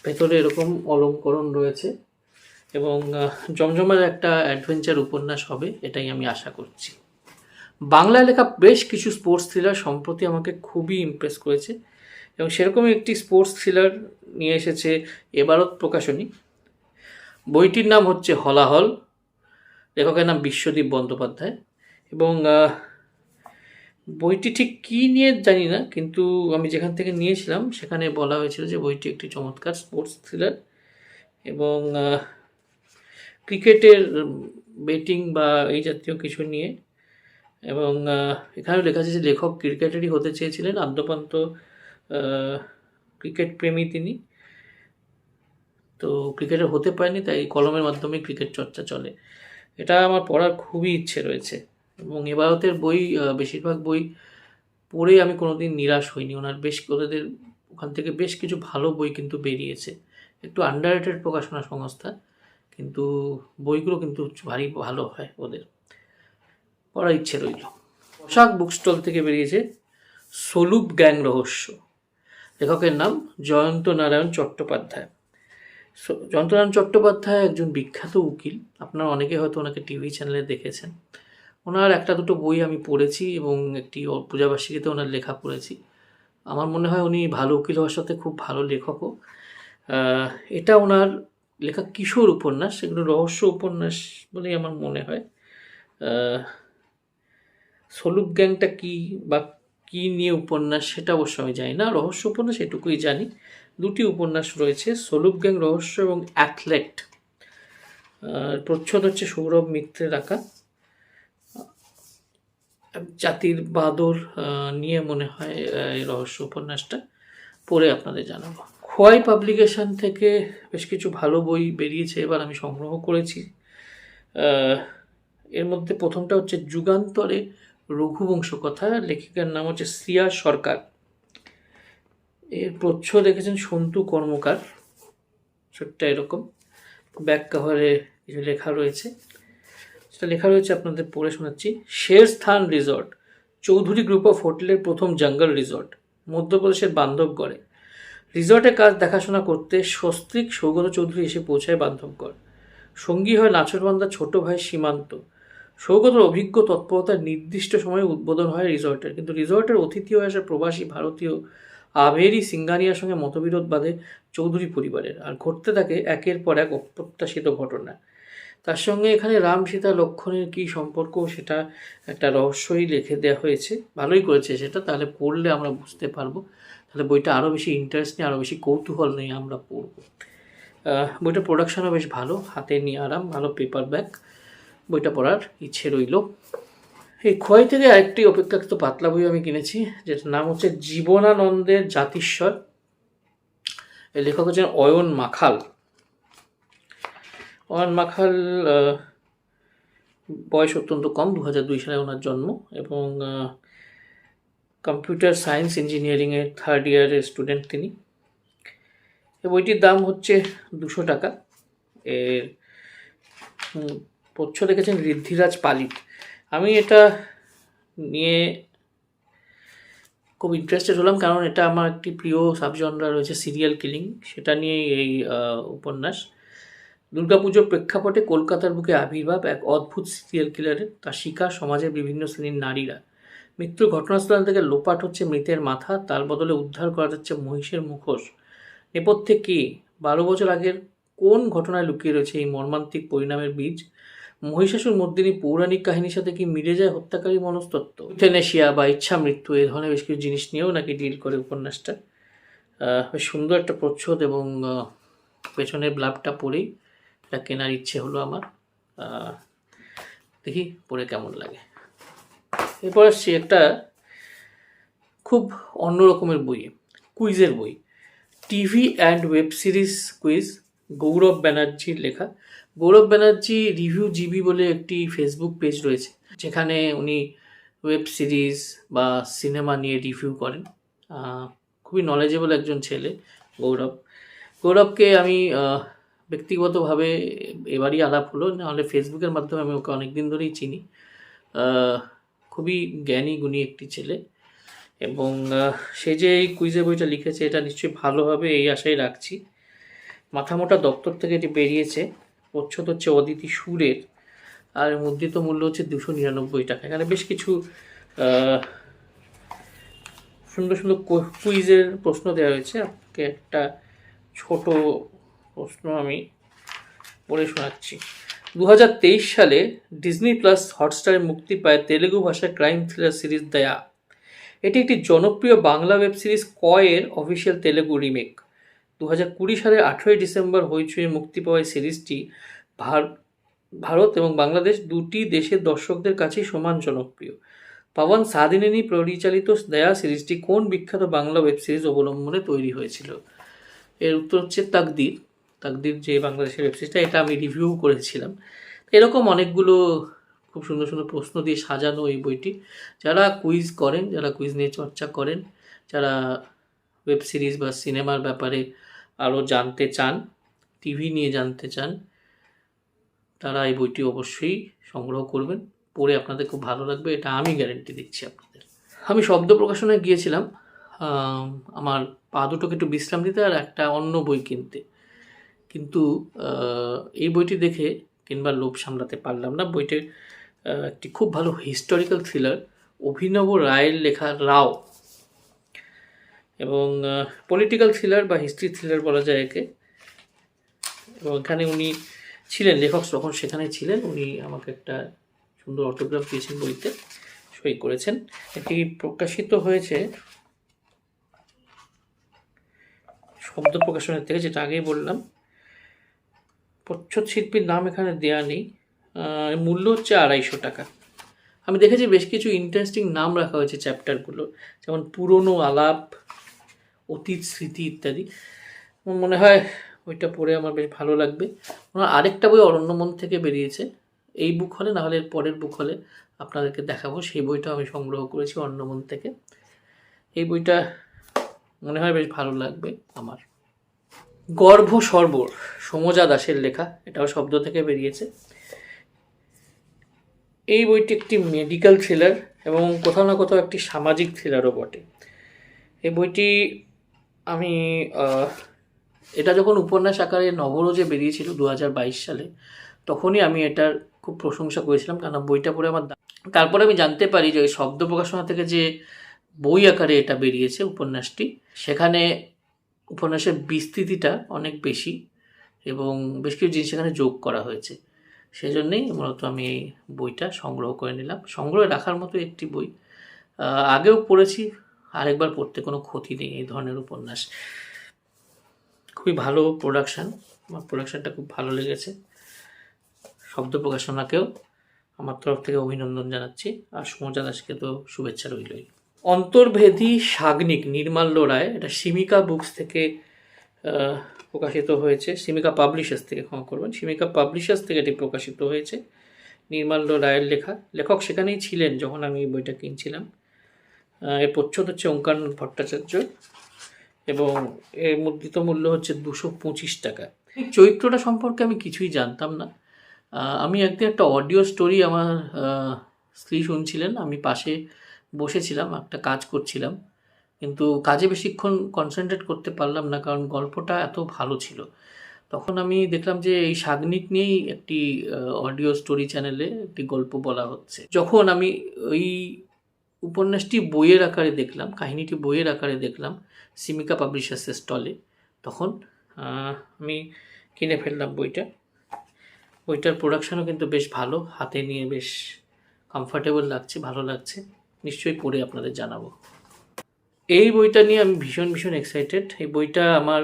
ভেতরে এরকম অলঙ্করণ রয়েছে, এবং জমজমার একটা অ্যাডভেঞ্চার উপন্যাস হবে, এটাই আমি আশা করছি। বাংলায় লেখা বেশ কিছু স্পোর্টস থ্রিলার সম্প্রতি আমাকে খুবই ইমপ্রেস করেছে, এবং সেরকমই একটি স্পোর্টস থ্রিলার নিয়ে এসেছে এবারত প্রকাশনী। বইটির নাম হচ্ছে হলাহল, লেখকের নাম বিশ্বদীপ বন্দ্যোপাধ্যায়। এবং বইটি ঠিক কী নিয়ে জানি না, কিন্তু আমি যেখান থেকে নিয়েছিলাম সেখানে বলা হয়েছিল যে বইটি একটি চমৎকার স্পোর্টস থ্রিলার, এবং ক্রিকেটের বেটিং বা এই জাতীয় কিছু নিয়ে। এবং এখানেও লেখা আছে যে লেখক ক্রিকেটারই হতে চেয়েছিলেন, আদ্যপান্ত ক্রিকেট প্রেমী তিনি, তো ক্রিকেটার হতে পারেনি, তাই কলমের মাধ্যমে ক্রিকেট চর্চা চলে। এটা আমার পড়ার খুবই ইচ্ছে রয়েছে, এবং এবারতের বই বেশিরভাগ বই পড়ে আমি কোনোদিন নিরাশ হইনি। ওনার ওদের ওখান থেকে বেশ কিছু ভালো বই কিন্তু বেরিয়েছে। একটু আন্ডাররেটেড প্রকাশনা সংস্থা, কিন্তু বইগুলো কিন্তু ভারী ভালো হয় ওদের, পড়ার ইচ্ছে রইল। পোশাক বুক স্টল থেকে বেরিয়েছে সলুপ গ্যাং রহস্য, লেখকের নাম জয়ন্ত নারায়ণ চট্টোপাধ্যায়। জয়ন্ত নারায়ণ চট্টোপাধ্যায় একজন বিখ্যাত উকিল, আপনারা অনেকে হয়তো ওনাকে টিভি চ্যানেলে দেখেছেন। ওনার একটা দুটো বই আমি পড়েছি এবং একটি পূজাবার্ষিকীতে ওনার লেখা পড়েছি। আমার মনে হয় উনি ভালো উকিল হওয়ার সাথে খুব ভালো লেখকও। এটা ওনার লেখা কিশোর উপন্যাস, এগুলো রহস্য উপন্যাস বলেই আমার মনে হয়। সলুপ গ্যাংটা কী বা কী নিয়ে উপন্যাস সেটা অবশ্য আমি জানি না, রহস্য উপন্যাস এটুকুই জানি। দুটি উপন্যাস রয়েছে, সলুপ গ্যাং রহস্য এবং অ্যাথলেট। প্রচ্ছদ হচ্ছে সৌরভ মিত্রের আঁকা। জাতির বাদর নিয়ে মনে হয় এই রহস্য উপন্যাসটা, পড়ে আপনাদের জানাবো। খোয়াই পাবলিকেশন থেকে বেশ কিছু ভালো বই বেরিয়েছে, এবার আমি সংগ্রহ করেছি। এর মধ্যে প্রথমটা হচ্ছে যুগান্তরে রঘুবংশ কথা, লেখিকার নাম হচ্ছে শ্রিয়া সরকার। এর প্রচ্ছদ দেখেছেন সন্তু কর্মকার, ছোট্ট এরকম ব্যাক কাভারে কিছু লেখা রয়েছে, সেটা লেখা রয়েছে আপনাদের পড়ে শোনাচ্ছি। শেরস্থান রিসর্ট, চৌধুরী গ্রুপ অফ হোটেলের প্রথম জঙ্গল রিসর্ট, মধ্যপ্রদেশের বান্ধবগড়ে। রিসর্টে কাজ দেখাশোনা করতে সস্ত্রীক সৌগত চৌধুরী এসে পৌঁছায় বান্ধবগড়। সঙ্গী হয় নাছোড়বান্দার ছোট ভাই সীমান্ত। সৌগতর অভিজ্ঞ তৎপরতার নির্দিষ্ট সময়ে উদ্বোধন হয় রিসর্টের, কিন্তু রিসর্টের অতিথি হয়ে আসা প্রবাসী ভারতীয় আভেরি সিঙ্গানিয়ার সঙ্গে মতবিরোধ বাঁধে চৌধুরী পরিবারের, আর ঘটতে থাকে একের পর এক অপ্রত্যাশিত ঘটনা। তার সঙ্গে এখানে রাম সীতা লক্ষণের কী সম্পর্ক সেটা একটা রহস্যই লিখে দেওয়া হয়েছে, ভালোই করেছে সেটা, তাহলে পড়লে আমরা বুঝতে পারবো, তাহলে বইটা আরও বেশি ইন্টারেস্ট নিয়ে আরও বেশি কৌতূহল নিয়ে আমরা পড়ব। বইটার প্রোডাকশনও বেশ ভালো, হাতে নিয়ে আরাম, ভালো পেপার ব্যাক, বইটা পড়ার ইচ্ছে রইল। এই খোয়াই থেকে আরেকটি অপেক্ষাকৃত পাতলা বই আমি কিনেছি, যেটার নাম হচ্ছে জীবনানন্দের জাতিস্বর। এই লেখক হচ্ছেন অয়ন মাখাল। অয়ন মাখাল বয়স অত্যন্ত কম, 2002 সালে ওনার জন্ম, এবং কম্পিউটার সায়েন্স ইঞ্জিনিয়ারিংয়ের 3rd ইয়ারের স্টুডেন্ট তিনি। এই বইটির দাম হচ্ছে 200 টাকা। এর প্রচ্ছদ দেখেছেন ঋদ্ধিরাজ পালিত। আমি এটা নিয়ে খুব ইন্টারেস্টেড হলাম, কারণ এটা আমার একটি প্রিয় সাবজনরা রয়েছে সিরিয়াল কিলিং, সেটা নিয়েই এই উপন্যাস। দুর্গাপুজোর প্রেক্ষাপটে কলকাতার বুকে আবির্ভাব এক অদ্ভুত সিরিয়াল কিলারের, তার শিকার সমাজের বিভিন্ন শ্রেণীর নারীরা। মৃত্যুর ঘটনাস্থল থেকে লোপাট হচ্ছে মৃতের মাথা, তার বদলে উদ্ধার করা যাচ্ছে মহিষের মুখোশ। নেপথ্যে কে, 12 বছর আগের কোন ঘটনায় লুকিয়ে রয়েছে এই মর্মান্তিক পরিণামের বীজ? মহিষাসুর মর্দিনী পৌরাণিক কাহিনীর সাথে কি মিলে যায় হত্যাকারী মনস্তত্ত্ব? ইউথেনেশিয়া বা ইচ্ছা মৃত্যু, এই ধরনের বেশ কিছু জিনিস নিয়েও নাকি ডিল করে উপন্যাসটা। বেশ সুন্দর একটা প্রচ্ছদ, এবং পেছনের ব্লাবটা পড়েই এটা কেনার ইচ্ছে হলো আমার। দেখি পড়ে কেমন লাগে। এরপর আসছি একটা খুব অন্য রকমের বই, কুইজের বই, TV and web series quiz, Gaurav ব্যানার্জির লেখা। গৌরব ব্যানার্জি রিভিউ জিবি বলে একটি ফেসবুক পেজ রয়েছে, যেখানে উনি ওয়েব সিরিজ বা সিনেমা নিয়ে রিভিউ করেন। খুবই নলেজেবল একজন ছেলে গৌরবকে আমি ব্যক্তিগতভাবে এবারই আলাপ হলো, নাহলে ফেসবুকের মাধ্যমে আমি ওকে অনেক দিন ধরেই চিনি। খুবই জ্ঞানী গুণী একটি ছেলে, এবং সে যে এই কুইজের বইটা লিখেছে এটা নিশ্চয়ই ভালো হবে এই আশাই রাখছি। মাথামোটা দপ্তর থেকে এটি বেরিয়েছে। প্রচ্ছদ হচ্ছে অদিতি সুরের, আর মুদ্রিত মূল্য হচ্ছে 299 টাকা। এখানে বেশ কিছু সুন্দর সুন্দর কুইজের প্রশ্ন দেওয়া হয়েছে। আপনাকে একটা ছোট প্রশ্ন আমি পড়ে শোনাচ্ছি। 2023 সালে ডিজনি প্লাস হটস্টারে মুক্তি পায় তেলেগু ভাষার ক্রাইম থ্রিলার সিরিজ দয়া। এটি একটি জনপ্রিয় বাংলা ওয়েব সিরিজ কয়ের অফিসিয়াল তেলেগু রিমেক। 2020 সালের 18 ডিসেম্বর হইচইয়ে মুক্তি পাওয়া সিরিজটি ভারত এবং বাংলাদেশ দুটি দেশের দর্শকদের কাছেই সমান জনপ্রিয়। পাবন সাদিনেনি পরিচালিত দয়া সিরিজটি কোন বিখ্যাত বাংলা ওয়েব সিরিজ অবলম্বনে তৈরি হয়েছিল? এর উত্তর হচ্ছে তাকদির। তাকদির যে বাংলাদেশের ওয়েব সিরিজটা, এটা আমি রিভিউ করেছিলাম। এরকম অনেকগুলো খুব সুন্দর সুন্দর প্রশ্ন দিয়ে সাজানো এই বইটি। যারা কুইজ করেন, যারা কুইজ নিয়ে চর্চা করেন, যারা ওয়েব সিরিজ বা সিনেমার ব্যাপারে আরও জানতে চান, টিভি নিয়ে জানতে চান, তারা এই বইটি অবশ্যই সংগ্রহ করবেন, পড়ে আপনাদের খুব ভালো লাগবে, এটা আমি গ্যারেন্টি দিচ্ছি আপনাদের। আমি শব্দ প্রকাশনায় গিয়েছিলাম আমার পা দুটোকে একটু বিশ্রাম দিতে আর একটা অন্য বই কিনতে, কিন্তু এই বইটি দেখে কিংবা লোভ সামলাতে পারলাম না। বইটির একটি খুব ভালো হিস্টোরিক্যাল থ্রিলার, অভিনব রায়ের লেখা রাও, এবং পলিটিক্যাল থ্রিলার বা হিস্ট্রি থ্রিলার বলা যায় একে। এবং এখানে উনি ছিলেন লেখক, যখন সেখানে ছিলেন উনি আমাকে একটা সুন্দর অটোগ্রাফ দিয়েছেন, বইতে সই করেছেন। এটি প্রকাশিত হয়েছে শব্দ প্রকাশনের থেকে, যেটা আগেই বললাম। প্রচ্ছদ শিল্পীর নাম এখানে দেয়া নেই, মূল্য হচ্ছে 250 টাকা। আমি দেখেছি বেশ কিছু ইন্টারেস্টিং নাম রাখা হয়েছে চ্যাপ্টারগুলো, যেমন পুরনো আলাপ, অতীত স্মৃতি ইত্যাদি। আমার মনে হয় বইটা পড়ে আমার বেশ ভালো লাগবে। ওনার আরেকটা বই অরণ্যমন থেকে বেরিয়েছে, এই বুক হলে, না হলে পরের বুক হলে আপনাদেরকে দেখাবো, সেই বইটা আমি সংগ্রহ করেছি অরণ্যমন থেকে। এই বইটা মনে হয় বেশ ভালো লাগবে আমার। গর্ভ সর্বর, সমজা দাসের লেখা, এটাও শব্দ থেকে বেরিয়েছে। এই বইটি একটি মেডিকেল থ্রিলার এবং কোথাও না কোথাও একটি সামাজিক থ্রিলারও বটে। এই বইটি আমি এটা যখন উপন্যাস আকারে নবরোজে বেরিয়েছিল 2022 সালে, তখনই আমি এটার খুব প্রশংসা করেছিলাম, কারণ বইটা পড়ে আমার। তারপরে আমি জানতে পারি যে ওই শব্দ প্রকাশনা থেকে যে বই আকারে এটা বেরিয়েছে উপন্যাসটি, সেখানে উপন্যাসের বিস্তৃতিটা অনেক বেশি এবং বেশ কিছু জিনিস সেখানে যোগ করা হয়েছে। সেজন্যই মূলত আমি এই বইটা সংগ্রহ করে নিলাম। সংগ্রহে রাখার মতো একটি বই, আগেও পড়েছি, আরেকবার পড়তে কোনো ক্ষতি নেই এই ধরনের উপন্যাস। খুবই ভালো প্রোডাকশান, আমার প্রোডাকশানটা খুব ভালো লেগেছে। শব্দ প্রকাশনাকেও আমার তরফ থেকে অভিনন্দন জানাচ্ছি, আর সমজা দাসকে তো শুভেচ্ছা রইলই। অন্তর্ভেদী সাগ্নিক, নির্মাল্য রায়, এটা সিমিকা বুকস থেকে প্রকাশিত হয়েছে, সিমিকা পাবলিশার্স থেকে, ক্ষমা করবেন, সিমিকা পাবলিশার্স থেকে এটি প্রকাশিত হয়েছে। নির্মাল্য রায়ের লেখা, লেখক সেখানেই ছিলেন যখন আমি এই বইটা কিনছিলাম। এর প্রচ্ছদ হচ্ছে ওঙ্কারনাথ ভট্টাচার্য এবং এর মুদ্রিত মূল্য হচ্ছে 225 টাকা। এই চরিত্রটা সম্পর্কে আমি কিছুই জানতাম না। আমি একদিন একটা অডিও স্টোরি আমার স্ত্রী শুনছিলেন, আমি পাশে বসেছিলাম, একটা কাজ করছিলাম, কিন্তু কাজে বেশিক্ষণ কনসেন্ট্রেট করতে পারলাম না, কারণ গল্পটা এত ভালো ছিল। তখন আমি দেখলাম যে এই সাগ্নিক নিয়েই একটি অডিও স্টোরি চ্যানেলে একটি গল্প বলা হচ্ছে। যখন আমি ওই উপন্যাসটি বইয়ের আকারে দেখলাম, কাহিনীটি বইয়ের আকারে দেখলাম সিমিকা পাবলিশার্সের স্টলে, তখন আমি কিনে ফেললাম বইটা। বইটার প্রোডাকশানও কিন্তু বেশ ভালো, হাতে নিয়ে বেশ কমফর্টেবল লাগছে, ভালো লাগছে। নিশ্চয়ই পড়ে আপনাদের জানাবো। এই বইটা নিয়ে আমি ভীষণ ভীষণ এক্সাইটেড। এই বইটা আমার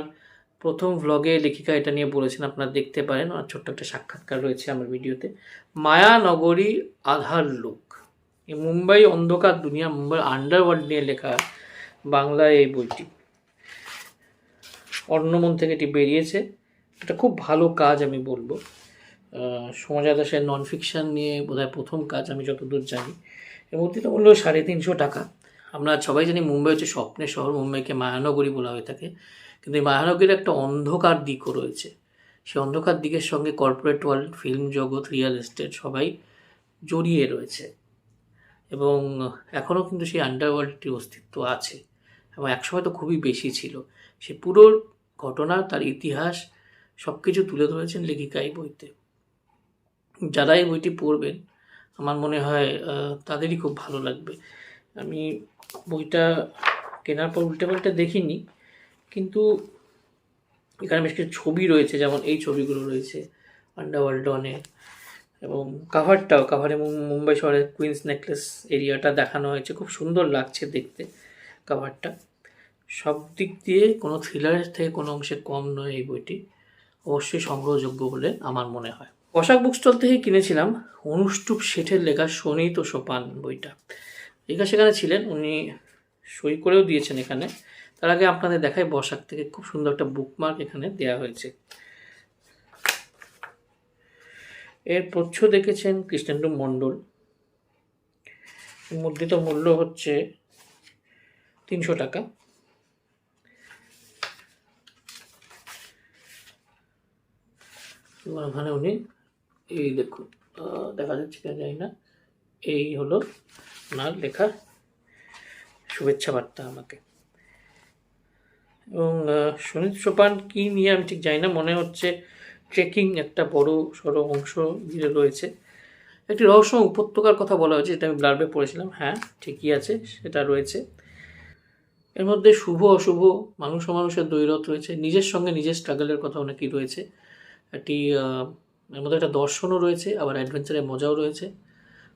প্রথম ভ্লগে লেখিকা এটা নিয়ে বলেছেন, আপনারা দেখতে পারেন, আর ছোট্ট একটা সাক্ষাৎকার রয়েছে আমার ভিডিওতে। মায়ানগরী আধার লোক, এই মুম্বাই অন্ধকার দুনিয়া, মুম্বাই আন্ডারওয়ার্ল্ড নিয়ে লেখা বাংলায় এই বইটি। অরণ্যমন থেকে এটি বেরিয়েছে, এটা খুব ভালো কাজ আমি বলবো। সমজা দাসের নন ফিকশান নিয়ে বোধহয় প্রথম কাজ আমি যতদূর জানি। এর মধ্যে তো মূল্য 350 টাকা। আমরা সবাই জানি মুম্বাই হচ্ছে স্বপ্নের শহর, মুম্বাইকে মায়ানগরী বলা হয়ে থাকে, কিন্তু এই মায়ানগরীর একটা অন্ধকার দিকও রয়েছে। সেই অন্ধকার দিকের সঙ্গে কর্পোরেট ওয়ার্ল্ড, ফিল্ম জগৎ, রিয়েল এস্টেট সবাই জড়িয়ে রয়েছে, এবং এখনও কিন্তু সেই আন্ডারওয়ার্ল্ডটির অস্তিত্ব আছে, এবং একসময় তো খুবই বেশি ছিল। সে পুরো ঘটনা, তার ইতিহাস সব কিছু তুলে ধরেছেন লেখিকা এই বইতে। যারা এই বইটি পড়বেন আমার মনে হয় তাদেরই খুব ভালো লাগবে। আমি বইটা কেনার পর উল্টে পাল্টে দেখিনি, কিন্তু এখানে বেশ কিছু ছবি রয়েছে, যেমন এই ছবিগুলো রয়েছে আন্ডারওয়ার্ল্ড ডনের, এবং কাভারে মুম্বাই শহরের কুইন্স নেকলেস এরিয়াটা দেখানো হয়েছে, খুব সুন্দর লাগছে দেখতে কাভারটা। সব দিক দিয়ে কোনো থ্রিলারের থেকে কোনো অংশে কম নয় এই বইটি, অবশ্যই সংগ্রহযোগ্য বলে আমার মনে হয়। পোশাক বুক স্টল থেকে কিনেছিলাম অনুষ্টুপ শেঠের লেখা শোনিত সোপান বইটা। লেখা সেখানে ছিলেন, উনি সই করেও দিয়েছেন এখানে। তার আগে আপনাদের দেখায় বসাক থেকে খুব সুন্দর একটা বুকমার্ক এখানে দেওয়া হয়েছে। এর প্রচ্ছদ দেখেছেন কৃষ্ণেন্দু মণ্ডল, মুদ্রিত মূল্য হচ্ছে 300 টাকা। ওখানে উনি এই দেখুন, দেখা যাচ্ছে কেন জানি না, এই হলো ওনার লেখা শুভেচ্ছা বার্তা আমাকে। এবং সুনীত সোপান কী নিয়ে আমি ঠিক জানি না, মনে হচ্ছে ট্রেকিং একটা বড় সড়ো অংশ ঘিরে রয়েছে। একটি রহস্যময় উপত্যকার কথা বলা হয়েছে, যেটা আমি ব্লার্বে পড়েছিলাম। হ্যাঁ, ঠিকই আছে, সেটা রয়েছে। এর মধ্যে শুভ অশুভ, মানুষ ও মানুষের দ্বৈরথ রয়েছে, নিজের সঙ্গে নিজের স্ট্রাগলের কথা অনেকই রয়েছে। একটি এর মধ্যে একটা দর্শনও রয়েছে, আবার অ্যাডভেঞ্চারের মজাও রয়েছে।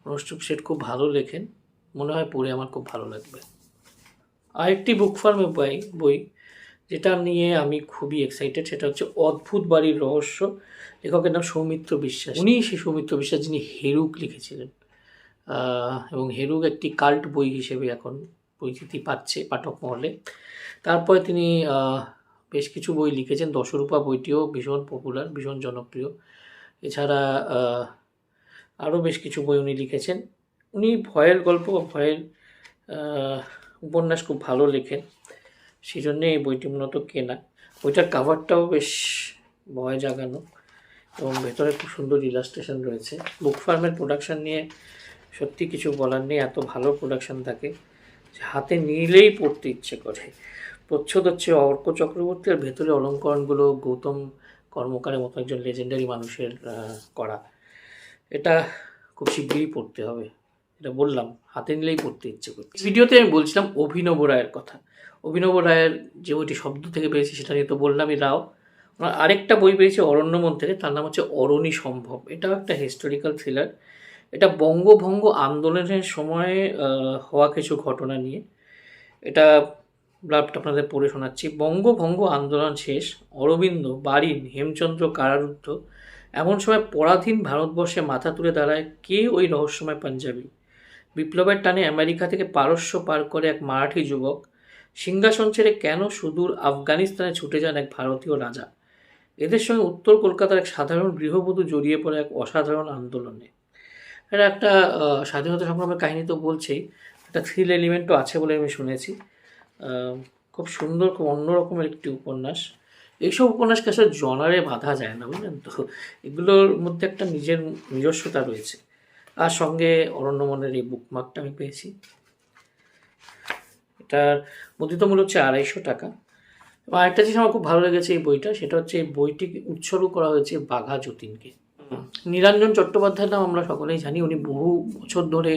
অনুষ্ঠুপ শেঠ খুব ভালো লেখেন, মনে হয় পড়ে আমার খুব ভালো লাগবে। আরেকটি বুক ফার্মের বই যেটা নিয়ে আমি খুবই এক্সাইটেড, সেটা হচ্ছে অদ্ভুত বাড়ির রহস্য। লেখকের নাম সৌমিত্র বিশ্বাস। উনি সেই সৌমিত্র বিশ্বাস যিনি হেরুক লিখেছিলেন, এবং হেরুক একটি কাল্ট বই হিসেবে এখন পরিচিতি পাচ্ছে পাঠক মহলে। তারপরে তিনি বেশ কিছু বই লিখেছেন। দশরূপা বইটিও ভীষণ পপুলার, ভীষণ জনপ্রিয়। এছাড়া আরও বেশ কিছু বই উনি লিখেছেন। উনি ভয়ের গল্প বা ভয়ের উপন্যাস খুব ভালো লেখেন, সেই জন্যে এই বইটি মূলত কেনা। বইটার কাভারটাও বেশ ভয় জাগানো এবং ভেতরে খুব সুন্দর ইলাস্ট্রেশন রয়েছে। বুক ফার্মের প্রোডাকশান নিয়ে সত্যি কিছু বলার নেই, এত ভালো প্রোডাকশান থাকে হাতে নিলেই পড়তে ইচ্ছে করে। প্রচ্ছদ হচ্ছে অর্ক চক্রবর্তী, আর ভেতরে অলঙ্করণগুলো গৌতম কর্মকারের মতো একজন লেজেন্ডারি মানুষের করা। এটা খুব শিগগিরই পড়তে হবে, এটা বললাম, হাতে নিলেই পড়তে ইচ্ছে করছে। ভিডিওতে আমি বলছিলাম অভিনব রায়ের কথা। অভিনব রায়ের যে বইটি শব্দ থেকে পেয়েছি সেটা নিয়ে তো বললামই। রাও ওনার আরেকটা বই পেয়েছে অরণ্যমন থেকে, তার নাম হচ্ছে অরণি সম্ভব। এটাও একটা হিস্টোরিক্যাল থ্রিলার। এটা বঙ্গভঙ্গ আন্দোলনের সময়ে হওয়া কিছু ঘটনা নিয়ে। এটা ব্লাবটা আপনাদের পড়ে শোনাচ্ছি। বঙ্গভঙ্গ আন্দোলন শেষ, অরবিন্দ, বারিন, হেমচন্দ্র কারারুদ্ধ। এমন সময় পরাধীন ভারতবর্ষে মাথা তুলে দাঁড়ায় কে ওই রহস্যময় পাঞ্জাবি। বিপ্লবের টানে আমেরিকা থেকে পারস্য পার করে এক মারাঠি যুবক। সিংহাসন ছেড়ে কেন সুদূর আফগানিস্তানে ছুটে যান এক ভারতীয় রাজা। এদের সঙ্গে উত্তর কলকাতার এক সাধারণ গৃহবধূ জড়িয়ে পড়ে এক অসাধারণ আন্দোলনে। এটা একটা স্বাধীনতা সংগ্রামের কাহিনী তো বলছেই, একটা থ্রিল এলিমেন্টও আছে বলে আমি শুনেছি। খুব সুন্দর, খুব অন্যরকমের একটি উপন্যাস। এইসব উপন্যাসকে আসলে জনারে বাঁধা যায় না, বুঝলেন তো। এগুলোর মধ্যে একটা নিজস্বতা রয়েছে। আর সঙ্গে অরণ্যমনের এই বুকমার্কটা আমি পেয়েছি। এটার মুদ্রিত মূল্য হচ্ছে 250 টাকা। এবং আরেকটা জিনিস আমার খুব ভালো লেগেছে এই বইটা, সেটা হচ্ছে এই বইটিকে উৎসর্গ করা হয়েছে বাঘা যতীনকে। নীলাঞ্জন চট্টোপাধ্যায়ের নাম আমরা সকলেই জানি। উনি বহু বছর ধরে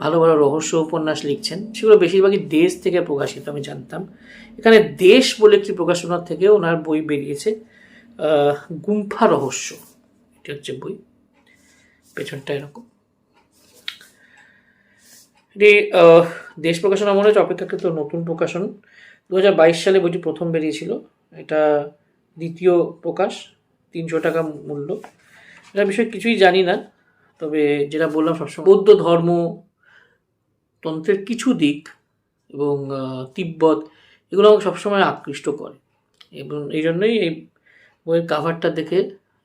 ভালো ভালো রহস্য উপন্যাস লিখছেন, সেগুলো বেশিরভাগই দেশ থেকে প্রকাশিত, আমি জানতাম। এখানে দেশ বলে একটি প্রকাশনার থেকে ওনার বই বেরিয়েছে, গুম্ফা রহস্য। এটি হচ্ছে বই, পেছনটা এরকম। এটি দেশ প্রকাশনা মনে হচ্ছে অপেক্ষাকৃত নতুন প্রকাশন। 2022 সালে বইটি প্রথম বেরিয়েছিল, এটা দ্বিতীয় প্রকাশ, 300 টাকা মূল্য। এটা বিষয়ে কিছুই জানি না, তবে যেটা বললাম সবসময় বৌদ্ধ ধর্ম তন্ত্রের কিছু দিক এবং তিব্বত, এগুলো আমাকে সবসময় আকৃষ্ট করে। এবং এই জন্যই এই বইয়ের কাভারটা দেখে